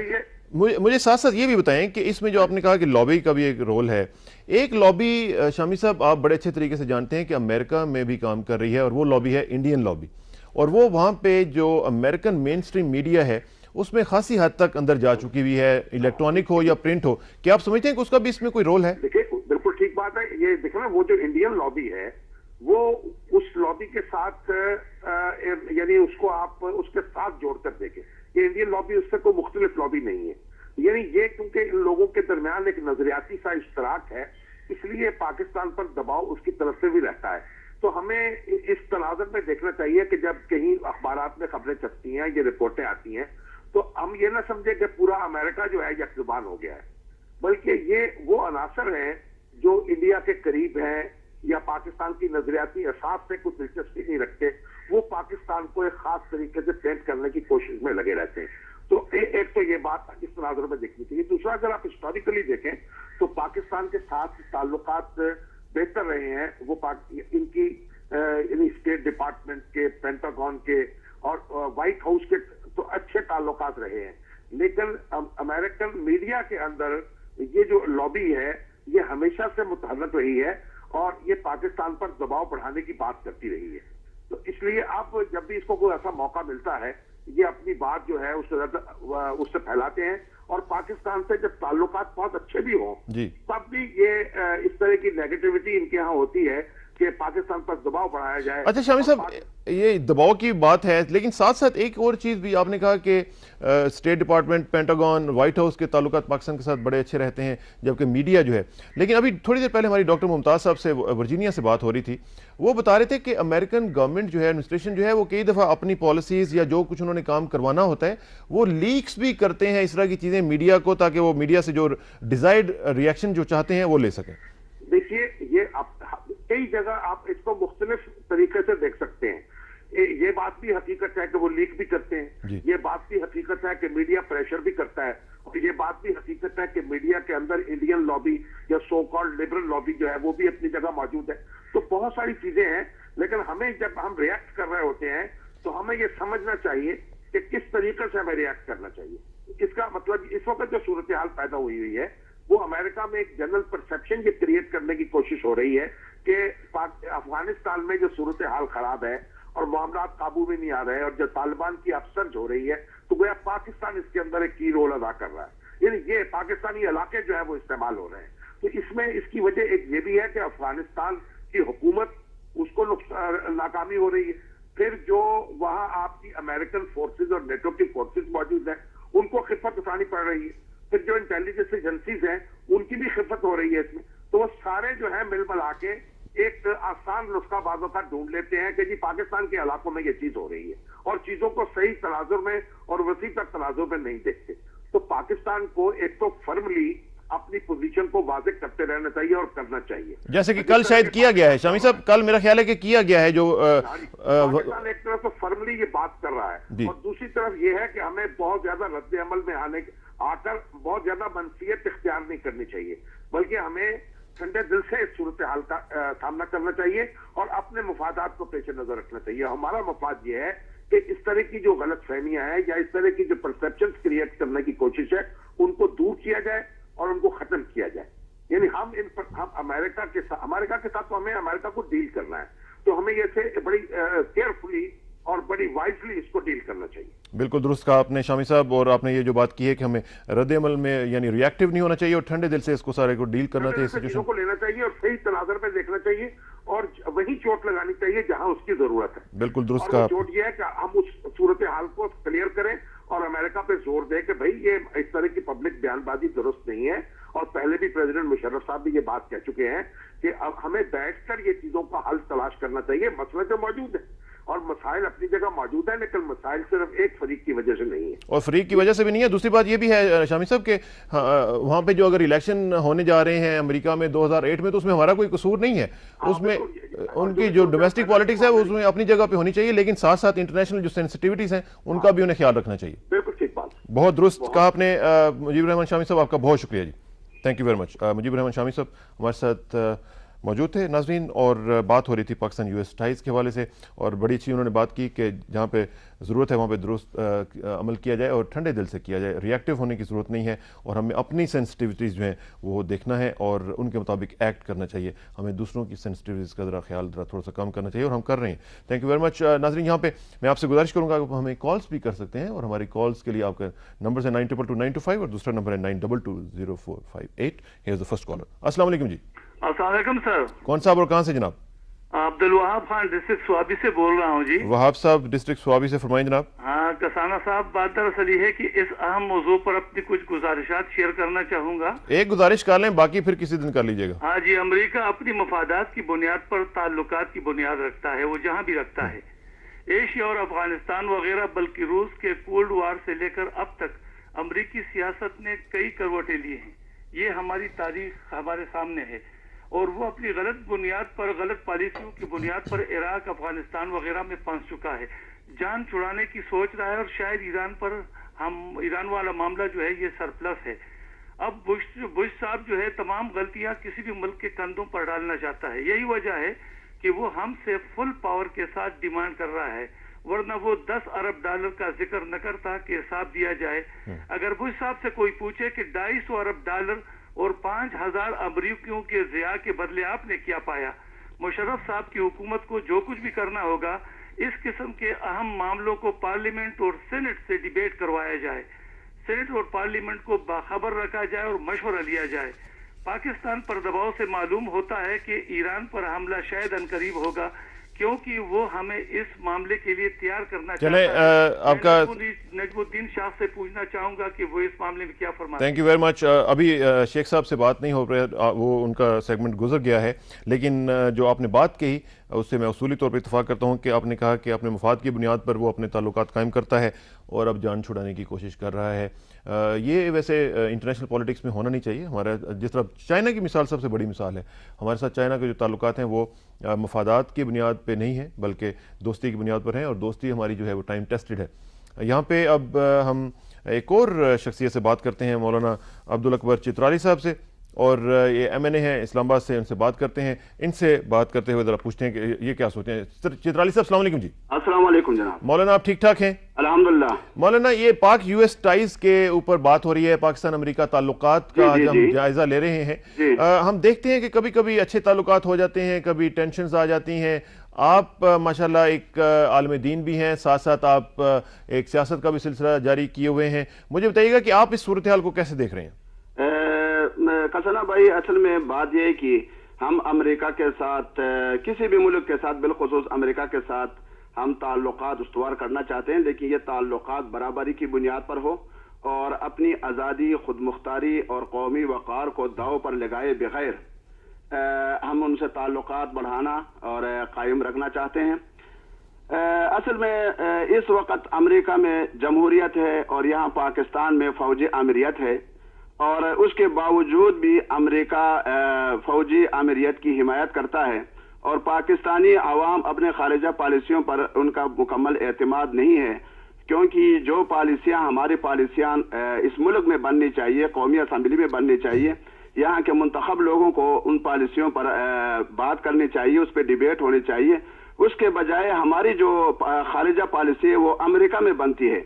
مجھے ساتھ ساتھ یہ بھی بتائیں کہ اس میں جو آپ نے کہا کہ لابی کا بھی ایک رول ہے، ایک لابی شامی صاحب آپ بڑے اچھے طریقے سے جانتے ہیں کہ امریکہ میں بھی کام کر رہی ہے اور وہ لابی ہے انڈین لابی، اور وہ وہاں پہ جو امریکن مین سٹریم میڈیا ہے اس میں خاصی حد تک اندر جا چکی ہوئی ہے، الیکٹرانک ہو یا پرنٹ ہو. کیا آپ سمجھتے ہیں کہ اس کا بھی اس میں کوئی رول ہے؟ دیکھیں بالکل ٹھیک بات ہے. یہ دیکھیں نا وہ جو انڈین لابی ہے وہ اس لابی کے ساتھ یعنی اس کو آپ اس کے ساتھ جوڑ کر دیکھیں. یہ انڈین لابی اس سے کوئی مختلف لابی نہیں ہے. یعنی یہ کیونکہ ان لوگوں کے درمیان ایک نظریاتی سا اشتراک ہے اس لیے پاکستان پر دباؤ اس کی طرف سے بھی رہتا ہے. تو ہمیں اس تناظر میں دیکھنا چاہیے کہ جب کہیں اخبارات میں خبریں چھپتی ہیں، یہ رپورٹیں آتی ہیں، تو ہم یہ نہ سمجھیں کہ پورا امریکہ جو ہے یک زبان ہو گیا ہے، بلکہ یہ وہ عناصر ہیں جو انڈیا کے قریب ہیں یا پاکستان کی نظریاتی اساس سے کچھ دلچسپی نہیں رکھتے، وہ پاکستان کو ایک خاص طریقے سے پینٹ کرنے کی کوشش میں لگے رہتے ہیں. تو ایک تو یہ بات اس تناظر میں دیکھنی چاہیے. دوسرا اگر آپ ہسٹوریکلی دیکھیں تو پاکستان کے ساتھ تعلقات بہتر رہے ہیں. وہ ان کی اسٹیٹ ڈپارٹمنٹ کے، پینٹاگون کے اور وائٹ ہاؤس کے تو اچھے تعلقات رہے ہیں، لیکن امریکن میڈیا کے اندر یہ جو لابی ہے یہ ہمیشہ سے متحرک رہی ہے اور یہ پاکستان پر دباؤ بڑھانے کی بات کرتی رہی ہے. تو اس لیے اب جب بھی اس کو کوئی ایسا موقع ملتا ہے یہ اپنی بات جو ہے اس سے پھیلاتے ہیں, اور پاکستان سے جب تعلقات بہت اچھے بھی ہوں تب بھی یہ اس طرح کی نیگیٹیوٹی ان کے ہاں ہوتی ہے کہ پاکستان پر دباؤ بڑھایا جائے. اچھا شامی صاحب یہ دباؤ کی بات ہے, لیکن ساتھ ساتھ ایک اور چیز بھی آپ نے کہا کہ state department, Pentagon, white house کے تعلقات پاکستان کے ساتھ بڑے اچھے رہتے ہیں, جبکہ میڈیا جو ہے. لیکن ابھی تھوڑی دیر پہلے ہماری ڈاکٹر ممتاز صاحب سے ورجینیا سے بات ہو رہی تھی, وہ بتا رہے تھے کہ امریکن گورنمنٹ جو ہے, ایڈمنسٹریشن جو ہے, وہ کئی دفعہ اپنی پالیسیز یا جو کچھ انہوں نے کام کروانا ہوتا ہے وہ لیکس بھی کرتے ہیں اس طرح کی چیزیں میڈیا کو, تاکہ وہ میڈیا سے جو ڈیزائرڈ ریئیکشن جو چاہتے ہیں وہ لے سکیں. دیکھیے یہ کئی جگہ آپ اس کو مختلف طریقے سے دیکھ سکتے ہیں. یہ بات بھی حقیقت ہے کہ وہ لیک بھی کرتے ہیں, یہ بات بھی حقیقت ہے کہ میڈیا پریشر بھی کرتا ہے, اور یہ بات بھی حقیقت ہے کہ میڈیا کے اندر انڈین لابی یا سو کالڈ لبرل لابی جو ہے وہ بھی اپنی جگہ موجود ہے. تو بہت ساری چیزیں ہیں, لیکن ہمیں جب ہم ریئیکٹ کر رہے ہوتے ہیں تو ہمیں یہ سمجھنا چاہیے کہ کس طریقے سے ہمیں ریئیکٹ کرنا چاہیے. اس کا مطلب اس وقت جو صورتحال پیدا ہوئی ہے وہ امریکہ میں ایک جنرل پرسپشن یہ کریٹ کرنے کی کوشش ہو رہی ہے کہ افغانستان میں جو صورتحال خراب ہے اور معاملات قابو میں نہیں آ رہے ہیں, اور جو طالبان کی افسرج ہو رہی ہے تو گویا پاکستان اس کے اندر ایک کی رول ادا کر رہا ہے. یعنی یہ پاکستانی علاقے جو ہے وہ استعمال ہو رہے ہیں. تو اس میں اس کی وجہ ایک یہ بھی ہے کہ افغانستان کی حکومت اس کو ناکامی ہو رہی ہے. پھر جو وہاں آپ کی امریکن فورسز اور نیٹو کی فورسز موجود ہیں ان کو خفت اٹھانی پڑ رہی ہے. پھر جو انٹیلیجنس ایجنسیز ہیں ان کی بھی خفت ہو رہی ہے اس میں. تو وہ سارے جو ہے مل ملا کے ایک آسان نسخہ بعضوں کا ڈھونڈ لیتے ہیں کہ جی پاکستان کے علاقوں میں یہ چیز ہو رہی ہے, اور چیزوں کو صحیح تناظر میں اور وسیع تر تناظر میں نہیں دیکھتے. تو پاکستان کو ایک تو فرملی اپنی پوزیشن کو واضح کرتے رہنا چاہیے اور کرنا چاہیے, جیسے کہ کل شاید کیا گیا ہے. شامی صاحب کل میرا خیال ہے کہ کیا گیا ہے, جو پاکستان ایک طرف تو فرملی یہ بات کر رہا ہے, اور دوسری طرف یہ ہے کہ ہمیں بہت زیادہ رد عمل میں آ کر بہت زیادہ منفیت اختیار نہیں کرنی چاہیے, بلکہ ہمیں ٹھنڈے دل سے اس صورتحال کا سامنا کرنا چاہیے اور اپنے مفادات کو پیش نظر رکھنا چاہیے. ہمارا مفاد یہ ہے کہ اس طرح کی جو غلط فہمیاں ہیں یا اس طرح کی جو پرسپشنز کریٹ کرنے کی کوشش ہے ان کو دور کیا جائے اور ان کو ختم کیا جائے. یعنی ہم امریکہ کے ساتھ تو ہمیں امریکہ کو ڈیل کرنا ہے, تو ہمیں یہ سے بڑی کیئرفلی اور بڑی وائزلی اس کو ڈیل کرنا چاہیے. بالکل درست کہا آپ نے شامی صاحب, اور آپ نے یہ جو بات کی ہے کہ ہمیں رد عمل میں یعنی ریئیکٹیو نہیں ہونا چاہیے اور ٹھنڈے دل سے اس کو سارے کو ڈیل کرنا چاہیے, چیزوں کو لینا چاہیے اور صحیح تناظر میں دیکھنا چاہیے اور وہی چوٹ لگانی چاہیے جہاں اس کی ضرورت ہے. بالکل درست کہا. کہا. چوٹ یہ ہے کہ ہم اس صورتحال کو کلیئر کریں اور امریکہ پہ زور دیں کہ بھائی یہ اس طرح کی پبلک بیان بازی درست نہیں ہے, اور پہلے بھی پریزیڈنٹ مشرف صاحب بھی یہ بات کہہ چکے ہیں کہ اب ہمیں بیٹھ کر یہ چیزوں کا حل تلاش کرنا چاہیے. مسئلے تو موجود ہیں اور مسائل اپنی جگہ موجود ہیں, لیکن مسائل صرف ایک فریق کی وجہ سے نہیں ہے, اور فریق کی وجہ سے بھی نہیں ہے. دوسری بات یہ بھی ہے شامی صاحب کہ وہاں پہ جو اگر الیکشن ہونے جا رہے ہیں امریکہ میں 2008 میں, تو اس میں ہمارا کوئی قصور نہیں ہے. اس میں ان کی جو ڈومیسٹک پالیٹکس ہے وہ اس میں اپنی جگہ پہ ہونی چاہیے, لیکن ساتھ ساتھ انٹرنیشنل جو سینسٹیوٹیز ہیں ان کا بھی انہیں خیال رکھنا چاہیے. بالکل ٹھیک بات. بہت درست کہا آپ نے مجیب الرحمان شامی صاحب, آپ کا بہت شکریہ جی, thank you very much. Mujeeb ur Rehman Shami صاحب ہمارے ساتھ موجود تھے ناظرین, اور بات ہو رہی تھی پاکستان یو ایس ٹائز کے حوالے سے, اور بڑی اچھی انہوں نے بات کی کہ جہاں پہ ضرورت ہے وہاں پہ درست عمل کیا جائے اور ٹھنڈے دل سے کیا جائے, ریئیکٹیو ہونے کی ضرورت نہیں ہے, اور ہمیں اپنی سینسٹیوٹیز جو ہیں وہ دیکھنا ہے اور ان کے مطابق ایکٹ کرنا چاہیے. ہمیں دوسروں کی سینسٹیوٹیز کا ذرا خیال تھوڑا سا کم کرنا چاہیے, اور ہم کر رہے ہیں. تھینک یو ویری مچ ناظرین. یہاں پہ میں آپ سے گزارش کروں گا کہ ہمیں کالس بھی کر سکتے ہیں, اور ہماری کالس کے لیے آپ کا نمبر ہے 922925 اور دوسرا نمبر ہے 922045. Here is the first caller. السلام علیکم جی. السلام علیکم سر. کون صاحب اور کہاں سے جناب؟ عبدالوہاب خان ڈسٹرکٹ سوابی سے بول رہا ہوں جی. وہاب صاحب ڈسٹرکٹ سوابی سے, فرمائیں جناب. ہاں کسانہ صاحب, بات دراصل یہ ہے کہ اس اہم موضوع پر اپنی کچھ گزارشات شیئر کرنا چاہوں گا. ایک گزارش کر لیں, باقی پھر کسی دن کر لیجیے گا. ہاں جی. امریکہ اپنی مفادات کی بنیاد پر تعلقات کی بنیاد رکھتا ہے, وہ جہاں بھی رکھتا ہے. ایشیا اور افغانستان وغیرہ, بلکہ روس کے کولڈ وار سے لے کر اب تک امریکی سیاست نے کئی کروٹیں لی ہیں. یہ ہماری تاریخ ہمارے سامنے ہے, اور وہ اپنی غلط بنیاد پر, غلط پالیسیوں کی بنیاد پر عراق, افغانستان وغیرہ میں پھنس چکا ہے, جان چھڑانے کی سوچ رہا ہے, اور شاید ایران والا معاملہ جو ہے یہ سرپلس ہے. اب بش صاحب جو ہے تمام غلطیاں کسی بھی ملک کے کندھوں پر ڈالنا چاہتا ہے. یہی وجہ ہے کہ وہ ہم سے فل پاور کے ساتھ ڈیمانڈ کر رہا ہے, ورنہ وہ $10 ارب کا ذکر نہ کرتا کہ حساب دیا جائے. اگر بش صاحب سے کوئی پوچھے کہ $250 ارب اور 5,000 امریکیوں کے ضیاع کے بدلے آپ نے کیا پایا؟ مشرف صاحب کی حکومت کو جو کچھ بھی کرنا ہوگا اس قسم کے اہم معاملوں کو پارلیمنٹ اور سینٹ سے ڈیبیٹ کروایا جائے، سینٹ اور پارلیمنٹ کو باخبر رکھا جائے اور مشورہ لیا جائے۔ پاکستان پر دباؤ سے معلوم ہوتا ہے کہ ایران پر حملہ شاید عنقریب ہوگا، کیونکہ وہ ہمیں اس معاملے کے لیے تیار کرنا چاہتا ہے۔ آپ کا نجم الدین شاہ سے پوچھنا چاہوں گا کہ وہ اس معاملے میں کیا فرماتے ہیں۔ تھینک یو ویری مچ۔ ابھی شیخ صاحب سے بات نہیں ہو رہا، وہ ان کا سیگمنٹ گزر گیا ہے، لیکن جو آپ نے بات کہی اس سے میں اصولی طور پر اتفاق کرتا ہوں کہ آپ نے کہا کہ اپنے مفاد کی بنیاد پر وہ اپنے تعلقات قائم کرتا ہے اور اب جان چھڑانے کی کوشش کر رہا ہے۔ یہ ویسے انٹرنیشنل پولیٹکس میں ہونا نہیں چاہیے۔ ہمارا جس طرح چائنا کی مثال سب سے بڑی مثال ہے، ہمارے ساتھ چائنا کے جو تعلقات ہیں وہ مفادات کی بنیاد پہ نہیں ہیں بلکہ دوستی کی بنیاد پر ہیں، اور دوستی ہماری جو ہے وہ ٹائم ٹیسٹڈ ہے۔ یہاں پہ اب ہم ایک اور شخصیت سے بات کرتے ہیں، مولانا عبدالاکبر چترالی صاحب سے، اور یہ ایم این اے ہیں اسلام آباد سے، ان سے بات کرتے ہیں۔ ان سے بات کرتے ہوئے ذرا پوچھتے ہیں کہ یہ کیا سوچتے ہیں۔ چترالی صاحب السلام علیکم جی۔ السلام علیکم جناب۔ مولانا آپ ٹھیک ٹھاک ہیں؟ الحمدللہ۔ مولانا یہ پاک یو ایس ٹائز کے اوپر بات ہو رہی ہے، پاکستان امریکہ تعلقات کا آج ہم جائزہ لے رہے ہیں۔ ہم دیکھتے ہیں کہ کبھی کبھی اچھے تعلقات ہو جاتے ہیں، کبھی ٹینشنز آ جاتی ہیں۔ آپ ماشاءاللہ ایک عالم دین بھی ہیں، ساتھ ساتھ آپ ایک سیاست کا بھی سلسلہ جاری کیے ہوئے ہیں۔ مجھے بتائیے گا کہ آپ اس صورتحال کو کیسے دیکھ رہے ہیں؟ کسنا بھائی، اصل میں بات یہ ہے کہ ہم امریکہ کے ساتھ، کسی بھی ملک کے ساتھ، بالخصوص امریکہ کے ساتھ ہم تعلقات استوار کرنا چاہتے ہیں، لیکن یہ تعلقات برابری کی بنیاد پر ہو اور اپنی آزادی، خود مختاری اور قومی وقار کو داؤ پر لگائے بغیر ہم ان سے تعلقات بڑھانا اور قائم رکھنا چاہتے ہیں۔ اصل میں اس وقت امریکہ میں جمہوریت ہے اور یہاں پاکستان میں فوجی آمریت ہے، اور اس کے باوجود بھی امریکہ فوجی آمریت کی حمایت کرتا ہے، اور پاکستانی عوام اپنے خارجہ پالیسیوں پر ان کا مکمل اعتماد نہیں ہے، کیونکہ جو پالیسیاں ہماری پالیسیاں اس ملک میں بننی چاہیے، قومی اسمبلی میں بننی چاہیے، یہاں کے منتخب لوگوں کو ان پالیسیوں پر بات کرنی چاہیے، اس پہ ڈیبیٹ ہونی چاہیے، اس کے بجائے ہماری جو خارجہ پالیسی ہے وہ امریکہ میں بنتی ہے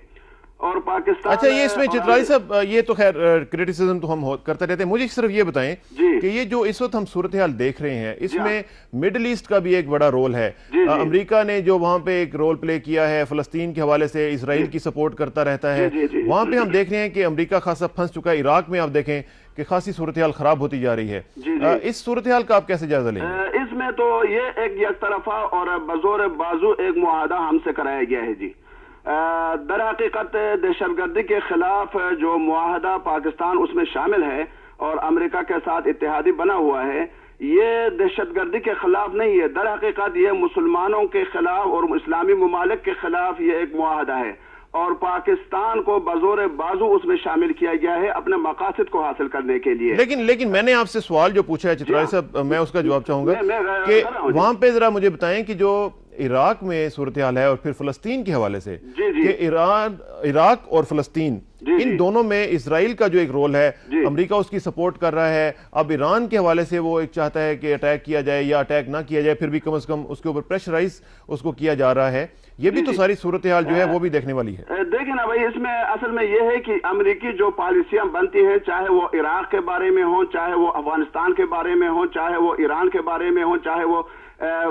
اور پاکستان۔ اچھا، یہ اس میں چترالی صاحب یہ تو خیر کرٹیسزم تو ہم کرتے رہتے ہیں، مجھے صرف یہ بتائیں کہ یہ جو اس وقت ہم صورتحال دیکھ رہے ہیں اس میں مڈل ایسٹ کا بھی ایک بڑا رول ہے۔ امریکہ نے جو وہاں پہ ایک رول پلے کیا ہے فلسطین کے حوالے سے، اسرائیل کی سپورٹ کرتا رہتا ہے، وہاں پہ ہم دیکھ رہے ہیں کہ امریکہ خاصا پھنس چکا ہے۔ عراق میں آپ دیکھیں کہ خاصی صورتحال خراب ہوتی جا رہی ہے۔ اس صورتحال کا آپ کیسے جائزہ لیں گے؟ اس میں تو یہ ایک یک طرفہ اور بزور بازو ایک معاہدہ ہم سے کرایا گیا ہے جی۔ در حقیقت دہشت گردی کے خلاف جو معاہدہ پاکستان اس میں شامل ہے اور امریکہ کے ساتھ اتحادی بنا ہوا ہے، یہ دہشت گردی کے خلاف نہیں ہے، در حقیقت یہ مسلمانوں کے خلاف اور اسلامی ممالک کے خلاف یہ ایک معاہدہ ہے، اور پاکستان کو بزور بازو اس میں شامل کیا گیا ہے اپنے مقاصد کو حاصل کرنے کے لیے۔ لیکن میں نے آپ سے سوال جو پوچھا ہے چترالی صاحب، میں اس کا جواب چاہوں گا کہ وہاں پہ ذرا مجھے بتائیں کہ جو عراق میں صورتحال ہے اور پھر فلسطین کے حوالے سے کہ عراق اور فلسطین ان دونوں میں اسرائیل کا جو ایک رول ہے، امریکہ اس کی سپورٹ کر رہا ہے، اب ایران کے حوالے سے وہ ایک چاہتا ہے کہ اٹیک کیا جائے یا اٹیک نہ کیا جائے، پھر بھی کم از کم اس کے اوپر پریشرائز اس کو کیا جا رہا ہے۔ یہ بھی تو ساری صورتحال جو ہے وہ بھی دیکھنے والی ہے۔ دیکھیں نا بھائی، اس میں اصل میں یہ ہے کہ امریکی جو پالیسیاں بنتی ہیں، چاہے وہ عراق کے بارے میں ہوں، چاہے وہ افغانستان کے بارے میں ہوں، چاہے وہ ایران کے بارے میں ہوں، چاہے وہ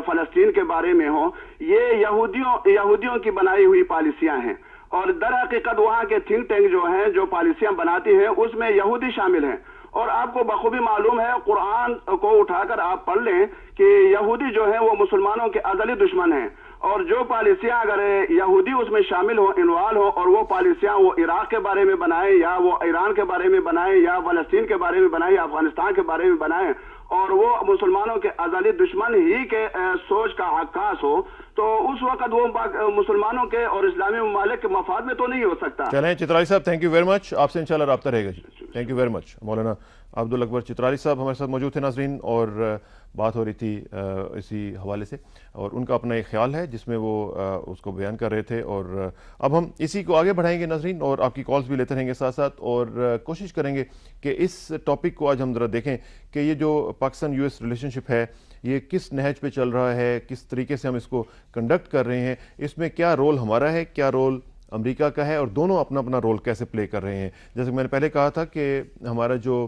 فلسطین کے بارے میں ہوں، یہ یہودیوں کی بنائی ہوئی پالیسیاں ہیں، اور در حقیقت وہاں کے تھنک ٹینک جو ہیں جو پالیسیاں بناتی ہیں اس میں یہودی شامل ہیں، اور آپ کو بخوبی معلوم ہے، قرآن کو اٹھا کر آپ پڑھ لیں کہ یہودی جو ہیں وہ مسلمانوں کے ازلی دشمن ہیں، اور جو پالیسیاں اگر یہودی اس میں شامل ہوں، انوالو ہوں، اور وہ پالیسیاں وہ عراق کے بارے میں بنائیں یا وہ ایران کے بارے میں بنائیں یا فلسطین کے بارے میں بنائیں یا افغانستان کے بارے میں بنائیں، اور وہ مسلمانوں کے ازلی دشمن ہی کے سوچ کا عکاس ہو، تو اس وقت وہ مسلمانوں کے اور اسلامی ممالک کے مفاد میں تو نہیں ہو سکتا۔ چلیں چترالی صاحب، تھینک یو ویری مچ، آپ سے انشاءاللہ رابطہ رہے گا جی۔ Thank you very much. Maulana Abdul Akbar Chitrali صاحب ہمارے ساتھ موجود تھے ناظرین، اور بات ہو رہی تھی اسی حوالے سے، اور ان کا اپنا ایک خیال ہے جس میں وہ اس کو بیان کر رہے تھے، اور اب ہم اسی کو آگے بڑھائیں گے ناظرین، اور آپ کی کالز بھی لیتے رہیں گے ساتھ ساتھ، اور کوشش کریں گے کہ اس ٹاپک کو آج ہم ذرا دیکھیں کہ یہ جو پاکستان یو ایس ریلیشن شپ ہے یہ کس نہج پہ چل رہا ہے، کس طریقے سے ہم اس کو کنڈکٹ کر رہے ہیں، اس میں کیا رول ہمارا ہے، کیا رول امریکہ کا ہے، اور دونوں اپنا اپنا رول کیسے پلے کر رہے ہیں۔ جیسے میں نے پہلے کہا تھا کہ ہمارا جو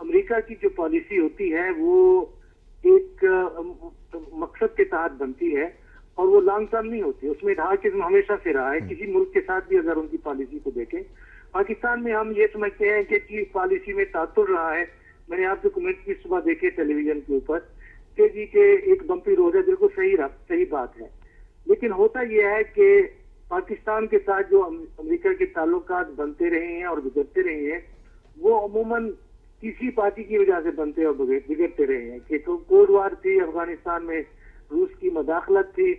امریکہ کی جو پالیسی ہوتی ہے وہ ایک مقصد کے تحت بنتی ہے اور وہ لانگ ٹرم نہیں ہوتی. اس میں ڈھاکزم ہمیشہ سے رہا ہے. کسی ملک کے ساتھ بھی اگر ان کی پالیسی کو دیکھیں, پاکستان میں ہم یہ سمجھتے ہیں کہ پالیسی میں تعطل رہا ہے. میں نے آپ کے کمنٹ بھی صبح دیکھے ٹیلی ویژن کے اوپر کہ جی کہ ایک بمپی روڈ ہے, بالکل صحیح بات ہے. لیکن ہوتا یہ ہے کہ پاکستان کے ساتھ جو امریکہ کے تعلقات بنتے رہے ہیں اور بگڑتے رہے ہیں وہ عموماً تیسری پارٹی کی وجہ سے بنتے اور بگڑتے رہے ہیں. کہ کولڈ وار تھی افغانستان میں, روس کی مداخلت تھی,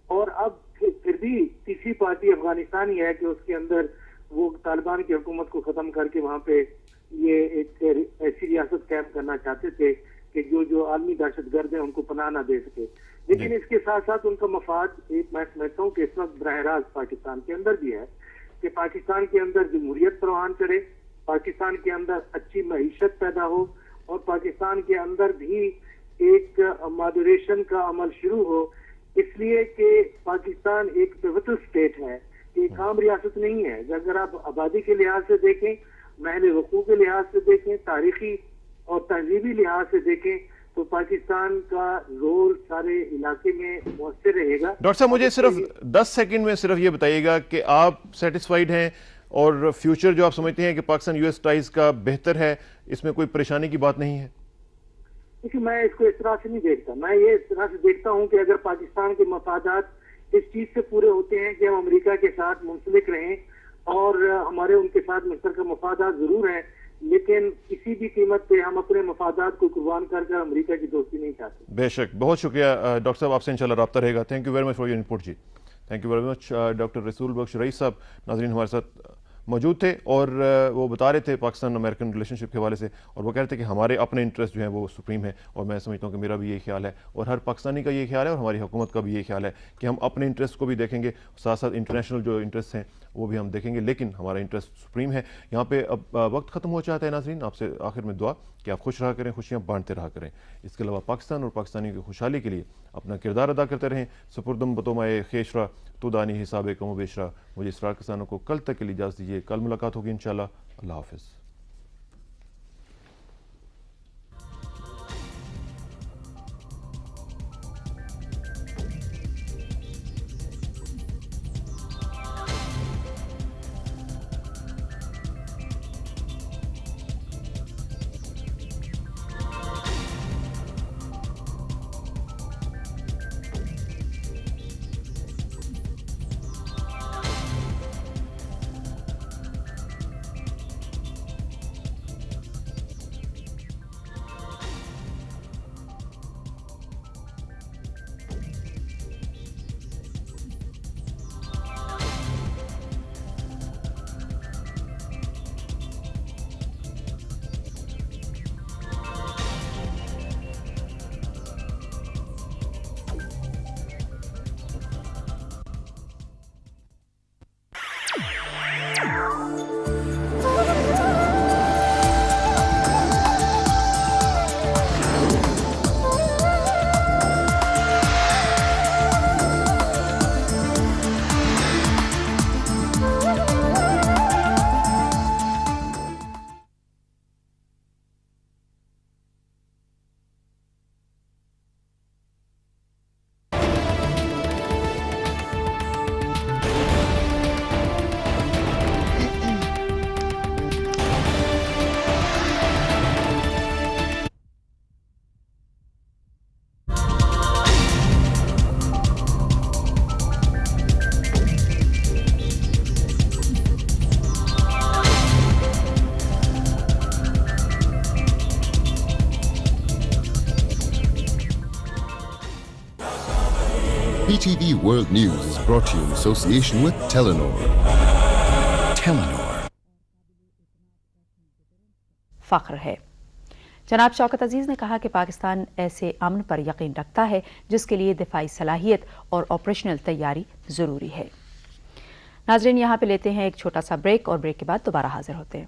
اور اب پھر بھی تیسری پارٹی افغانستان ہی ہے کہ اس کے اندر وہ طالبان کی حکومت کو ختم کر کے وہاں پہ یہ ایک ایسی ریاست قائم کرنا چاہتے تھے کہ جو عالمی دہشت گرد ہیں ان کو پناہ نہ دے سکے. لیکن اس کے ساتھ ساتھ ان کا مفاد میں سمجھتا ہوں کہ اس وقت براہ راست پاکستان کے اندر بھی ہے کہ پاکستان کے اندر جمہوریت پروان کرے, پاکستان کے اندر اچھی معیشت پیدا ہو, اور پاکستان کے اندر بھی ایک ماڈریشن کا عمل شروع ہو. اس لیے کہ پاکستان ایک پیوٹل اسٹیٹ ہے, ایک عام ریاست نہیں ہے. اگر آپ آبادی کے لحاظ سے دیکھیں, محل وقوع کے لحاظ سے دیکھیں, تاریخی اور تہذیبی لحاظ سے دیکھیں تو پاکستان کا رول سارے علاقے میں مؤثر رہے گا. ڈاکٹر صاحب مجھے صرف 10 سیکنڈ میں صرف یہ بتائیے گا کہ آپ سیٹسفائیڈ ہیں اور فیوچر جو آپ سمجھتے ہیں کہ پاکستان یو ایس ٹائز کا بہتر ہے, اس میں کوئی پریشانی کی بات نہیں ہے؟ دیکھیے میں اس کو اس طرح سے نہیں دیکھتا. میں یہ اس طرح سے دیکھتا ہوں کہ اگر پاکستان کے مفادات اس چیز سے پورے ہوتے ہیں کہ ہم امریکہ کے ساتھ منسلک رہیں اور ہمارے ان کے ساتھ مشترکہ مفادات ضرور ہیں, لیکن کسی بھی قیمت پہ ہم اپنے مفادات کو قربان کر کر امریکہ کی دوستی نہیں چاہتے. بے شک, بہت شکریہ ڈاکٹر صاحب, آپ سے انشاءاللہ رابطہ رہے گا. Thank you very much for your input جی. Thank you very much. Doctor Rasool Bakhsh رئیس صاحب ناظرین ہمارے ساتھ موجود تھے اور وہ بتا رہے تھے پاکستان امریکن ریلیشن شپ کے حوالے سے, اور وہ کہہ رہے تھے کہ ہمارے اپنے انٹرسٹ جو ہیں وہ سپریم ہے, اور میں سمجھتا ہوں کہ میرا بھی یہی خیال ہے اور ہر پاکستانی کا یہ خیال ہے اور ہماری حکومت کا بھی یہ خیال ہے کہ ہم اپنے انٹرسٹ کو بھی دیکھیں گے, ساتھ ساتھ انٹرنیشنل جو انٹرسٹ ہیں وہ بھی ہم دیکھیں گے, لیکن ہمارا انٹرسٹ سپریم ہے. یہاں پہ اب وقت ختم ہو چاہتا ہے ناظرین. آپ سے آخر میں دعا کہ آپ خوش رہا کریں, خوشیاں بانٹتے رہا کریں. اس کے علاوہ پاکستان اور پاکستانی کی خوشحالی کے لیے اپنا کردار ادا کرتے رہیں. سپردم بتومائے خیشرا تو دانی حساب کم و بیشرا. مجھے اسرار کسانوں کو کل تک کے لیے اجازت دیجیے. کل ملاقات ہوگی انشاءاللہ. اللہ حافظ. PTV World News is brought to you in association with Telenor. Telenor. فخر ہے. جناب شوکت عزیز نے کہا کہ پاکستان ایسے امن پر یقین رکھتا ہے جس کے لیے دفاعی صلاحیت اور آپریشنل تیاری ضروری ہے. ناظرین یہاں پہ لیتے ہیں ایک چھوٹا سا بریک اور بریک کے بعد دوبارہ حاضر ہوتے ہیں.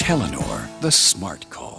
Telenor, the smart call.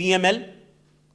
PML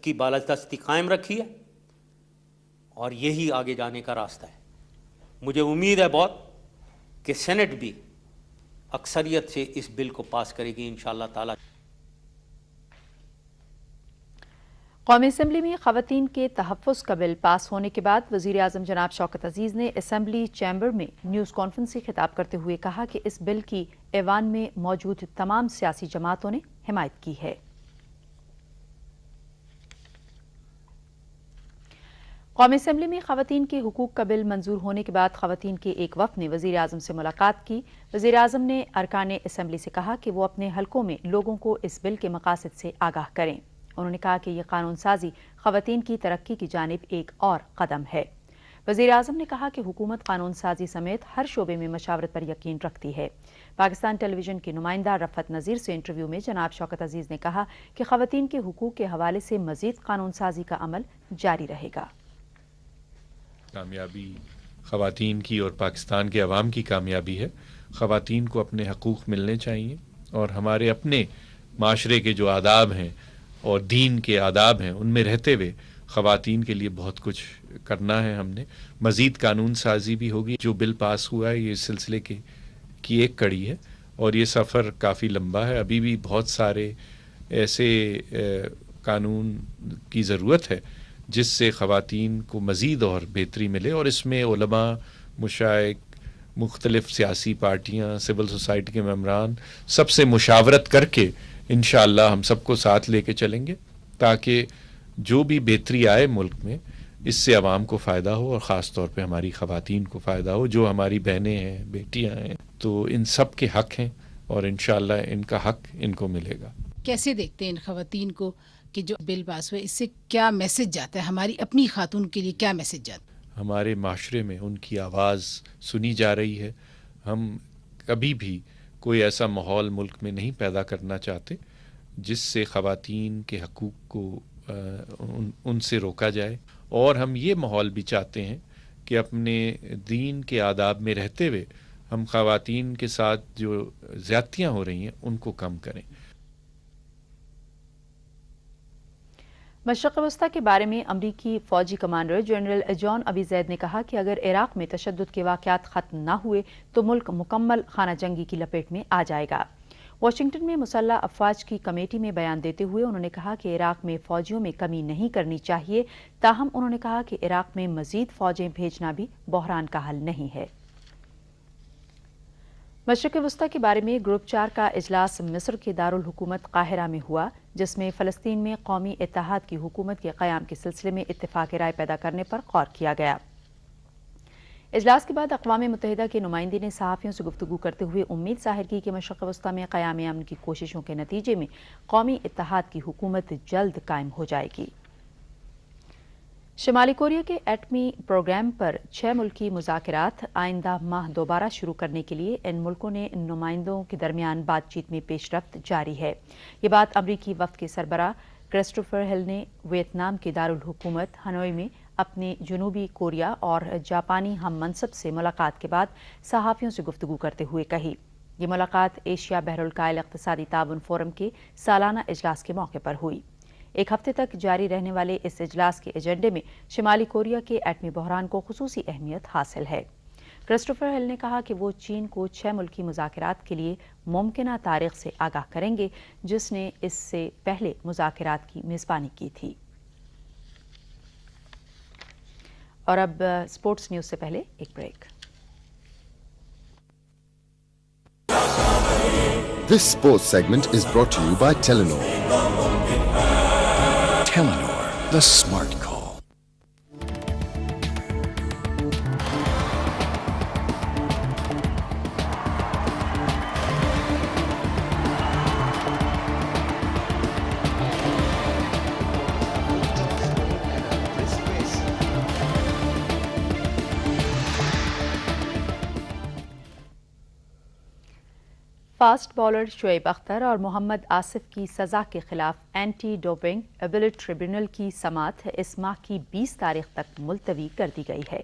کی بالادستی قائم رکھی ہے اور یہی آگے جانے کا راستہ ہے. مجھے امید ہے بہت کہ سینٹ بھی اکثریت سے اس بل کو پاس کرے گی انشاءاللہ تعالی. قومی اسمبلی میں خواتین کے تحفظ کا بل پاس ہونے کے بعد وزیر اعظم جناب شوکت عزیز نے اسمبلی چیمبر میں نیوز کانفرنس سے خطاب کرتے ہوئے کہا کہ اس بل کی ایوان میں موجود تمام سیاسی جماعتوں نے حمایت کی ہے. قومی اسمبلی میں خواتین کے حقوق کا بل منظور ہونے کے بعد خواتین کے ایک وفد نے وزیر اعظم سے ملاقات کی. وزیر اعظم نے ارکان اسمبلی سے کہا کہ وہ اپنے حلقوں میں لوگوں کو اس بل کے مقاصد سے آگاہ کریں. انہوں نے کہا کہ یہ قانون سازی خواتین کی ترقی کی جانب ایک اور قدم ہے. وزیر اعظم نے کہا کہ حکومت قانون سازی سمیت ہر شعبے میں مشاورت پر یقین رکھتی ہے. پاکستان ٹیلی ویژن کے نمائندہ رفعت نذیر سے انٹرویو میں جناب شوکت عزیز نے کہا کہ خواتین کے حقوق کے حوالے سے مزید قانون سازی کا عمل جاری رہے گا. کامیابی خواتین کی اور پاکستان کے عوام کی کامیابی ہے. خواتین کو اپنے حقوق ملنے چاہیے اور ہمارے اپنے معاشرے کے جو آداب ہیں اور دین کے آداب ہیں ان میں رہتے ہوئے خواتین کے لیے بہت کچھ کرنا ہے. ہم نے مزید قانون سازی بھی ہوگی. جو بل پاس ہوا ہے یہ اس سلسلے کی ایک کڑی ہے اور یہ سفر کافی لمبا ہے. ابھی بھی بہت سارے ایسے قانون کی ضرورت ہے جس سے خواتین کو مزید اور بہتری ملے اور اس میں علماء، مشائخ، مختلف سیاسی پارٹیاں، سول سوسائٹی کے ممبران سب سے مشاورت کر کے انشاءاللہ ہم سب کو ساتھ لے کے چلیں گے تاکہ جو بھی بہتری آئے ملک میں اس سے عوام کو فائدہ ہو اور خاص طور پہ ہماری خواتین کو فائدہ ہو. جو ہماری بہنیں ہیں، بیٹیاں ہیں، تو ان سب کے حق ہیں اور انشاءاللہ ان کا حق ان کو ملے گا. کیسے دیکھتے ہیں ان خواتین کو کہ جو بل پاس ہوئے اس سے کیا میسج جاتا ہے ہماری اپنی خاتون کے لیے؟ کیا میسج جاتا ہے؟ ہمارے معاشرے میں ان کی آواز سنی جا رہی ہے. ہم کبھی بھی کوئی ایسا ماحول ملک میں نہیں پیدا کرنا چاہتے جس سے خواتین کے حقوق کو ان سے روکا جائے اور ہم یہ ماحول بھی چاہتے ہیں کہ اپنے دین کے آداب میں رہتے ہوئے ہم خواتین کے ساتھ جو زیادتیاں ہو رہی ہیں ان کو کم کریں. مشرق وسطی کے بارے میں امریکی فوجی کمانڈر جنرل جان ابی زید نے کہا کہ اگر عراق میں تشدد کے واقعات ختم نہ ہوئے تو ملک مکمل خانہ جنگی کی لپیٹ میں آ جائے گا. واشنگٹن میں مسلح افواج کی کمیٹی میں بیان دیتے ہوئے انہوں نے کہا کہ عراق میں فوجیوں میں کمی نہیں کرنی چاہیے. تاہم انہوں نے کہا کہ عراق میں مزید فوجیں بھیجنا بھی بحران کا حل نہیں ہے. مشرق وسطی کے بارے میں گروپ 4 کا اجلاس مصر کے دارالحکومت قاہرہ میں ہوا جس میں فلسطین میں قومی اتحاد کی حکومت کے قیام کے سلسلے میں اتفاق رائے پیدا کرنے پر غور کیا گیا. اجلاس کے بعد اقوام متحدہ کے نمائندے نے صحافیوں سے گفتگو کرتے ہوئے امید ظاہر کی کہ مشرق وسطی میں قیام امن کی کوششوں کے نتیجے میں قومی اتحاد کی حکومت جلد قائم ہو جائے گی. شمالی کوریا کے ایٹمی پروگرام پر 6 ملکی مذاکرات آئندہ ماہ دوبارہ شروع کرنے کے لیے ان ملکوں نے نمائندوں کے درمیان بات چیت میں پیش رفت جاری ہے. یہ بات امریکی وفد کے سربراہ کرسٹوفر ہل نے ویتنام کے دارالحکومت ہنوئی میں اپنے جنوبی کوریا اور جاپانی ہم منصب سے ملاقات کے بعد صحافیوں سے گفتگو کرتے ہوئے کہی. یہ ملاقات ایشیا بحر الکاہل اقتصادی تعاون فورم کے سالانہ اجلاس کے موقع پر ہوئی. ایک ہفتے تک جاری رہنے والے اس اجلاس کے ایجنڈے میں شمالی کوریا کے ایٹمی بحران کو خصوصی اہمیت حاصل ہے. کرسٹوفر ہل نے کہا کہ وہ چین کو 6 ملکی مذاکرات کے لیے ممکنہ تاریخ سے آگاہ کریں گے جس نے اس سے پہلے مذاکرات کی میزبانی کی تھی. اور اب سپورٹس نیوز سے پہلے ایک break. This sports segment is brought to you by Telenor. Telenor, the smart call. Fast bowler Shoaib Akhtar اور محمد آصف کی سزا کے خلاف اینٹی ڈوپنگ ایپیلیٹ ٹریبیونل کی سماعت اس ماہ کی 20 تاریخ تک ملتوی کر دی گئی ہے.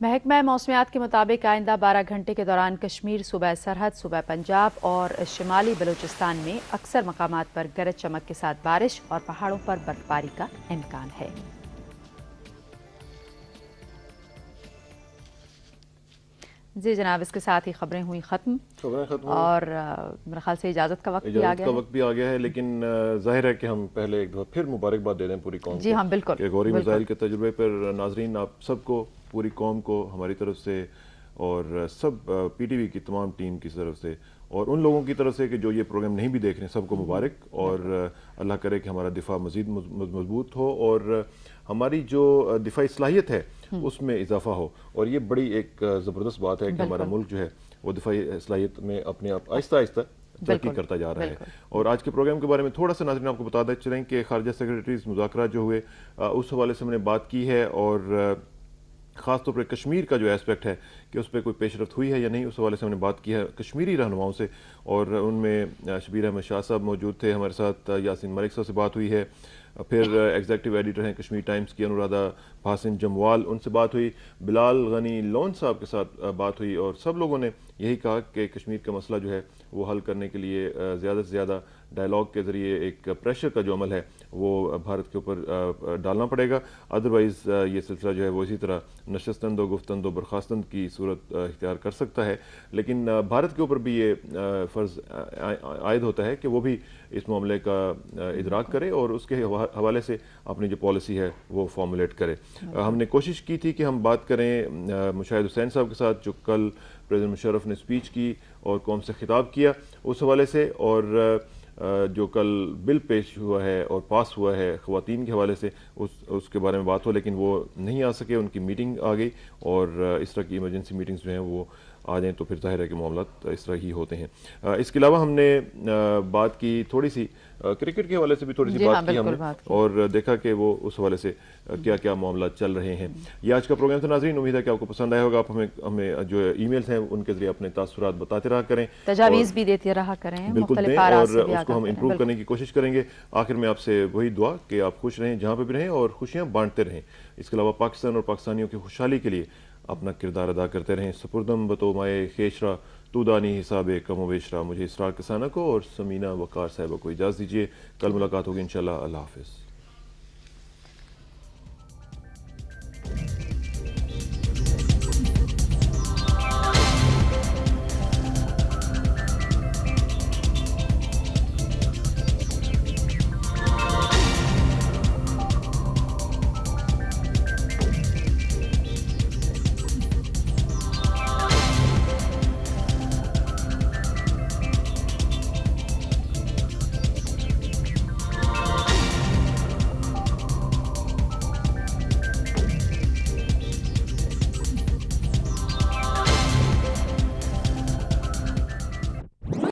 محکمہ موسمیات کے مطابق آئندہ 12 گھنٹے کے دوران کشمیر، صوبہ سرحد، صوبہ پنجاب اور شمالی بلوچستان میں اکثر مقامات پر گرج چمک کے ساتھ بارش اور پہاڑوں پر برف باری کا امکان ہے۔ جی جناب، اس کے ساتھ ہی خبریں ہوئی ختم اور میرے خیال سے اجازت کا وقت بھی آ گیا ہے، لیکن ظاہر ہے کہ ہم پہلے ایک دفعہ پھر مبارکباد دے دیں پوری قوم کو۔ جی ہاں بالکل، کہ غوری میزائل کے تجربے پر ناظرین آپ سب کو، پوری قوم کو ہماری طرف سے اور سب پی ٹی وی کی تمام ٹیم کی طرف سے اور ان لوگوں کی طرف سے کہ جو یہ پروگرام نہیں بھی دیکھ رہے ہیں، سب کو مبارک، اور اللہ کرے کہ ہمارا دفاع مزید مضبوط ہو اور ہماری جو دفاعی صلاحیت ہے اس میں اضافہ ہو۔ اور یہ بڑی ایک زبردست بات ہے کہ ہمارا ملک جو ہے وہ دفاعی صلاحیت میں اپنے آپ آہستہ آہستہ ترقی کرتا جا رہا ہے۔ اور آج کے پروگرام کے بارے میں تھوڑا سا ناظرین آپ کو بتا دیں چلیں کہ خارجہ سیکریٹریز مذاکرات جو ہوئے اس حوالے سے ہم نے بات کی ہے، اور خاص طور پر کشمیر کا جو ایسپیکٹ ہے کہ اس پہ کوئی پیش رفت ہوئی ہے یا نہیں، اس حوالے سے ہم نے بات کی ہے کشمیری رہنماؤں سے، اور ان میں شبیر احمد شاہ صاحب موجود تھے ہمارے ساتھ، یاسین ملک صاحب سے بات ہوئی ہے، پھر ایگزیکٹو ایڈیٹر ہیں کشمیر ٹائمز کی انورادہ بھاسن جموال، ان سے بات ہوئی، بلال غنی لون صاحب کے ساتھ بات ہوئی، اور سب لوگوں نے یہی کہا کہ کشمیر کا مسئلہ جو ہے وہ حل کرنے کے لیے زیادہ سے زیادہ ڈائلاگ کے ذریعے ایک پریشر کا جو عمل ہے وہ بھارت کے اوپر ڈالنا پڑے گا، ادروائز یہ سلسلہ جو ہے وہ اسی طرح نشستند و گفتند و برخاستند کی صورت اختیار کر سکتا ہے۔ لیکن بھارت کے اوپر بھی یہ فرض عائد ہوتا ہے کہ وہ بھی اس معاملے کا ادراک کرے اور اس کے حوالے سے اپنی جو پالیسی ہے وہ فارمولیٹ کرے۔ ہم نے کوشش کی تھی کہ ہم بات کریں مشاہد حسین صاحب کے ساتھ جو کل پریزیڈنٹ مشرف نے سپیچ کی اور قوم سے خطاب کیا اس حوالے سے، اور جو کل بل پیش ہوا ہے اور پاس ہوا ہے خواتین کے حوالے سے اس کے بارے میں بات ہو، لیکن وہ نہیں آ سکے، ان کی میٹنگ آ گئی، اور اس طرح کی ایمرجنسی میٹنگز جو ہیں وہ آ جائیں تو پھر ظاہر ہے کہ معاملات اس طرح ہی ہوتے ہیں۔ اس کے علاوہ ہم نے بات کی تھوڑی سی کرکٹ کے حوالے سے بھی تھوڑی سی بات کی ہم نے، اور دیکھا کہ وہ اس حوالے سے کیا کیا معاملات چل رہے ہیں۔ یہ آج کا پروگرام تھا ناظرین، امید ہے کہ آپ کو پسند آیا ہوگا۔ آپ ہمیں جو ای میلز ہیں ان کے ذریعے اپنے تاثرات بتاتے رہا کریں، تجاویز بھی دیتے رہا کریں، بالکل دیں، اور اس کو ہم امپروو کرنے کی کوشش کریں گے۔ آخر میں آپ سے وہی دعا کہ آپ خوش رہیں جہاں پہ بھی رہیں اور خوشیاں بانٹتے رہیں۔ اس کے علاوہ پاکستان اور پاکستانیوں کی خوشحالی کے لیے اپنا کردار ادا کرتے رہیں۔ سپردم بتو مائے خیشرا تو دانی حساب کم و بیشرا۔ مجھے اسرار کسانہ کو اور سمینہ وقار صاحبہ کو اجازت دیجیے، کل ملاقات ہوگی انشاءاللہ۔ اللہ حافظ۔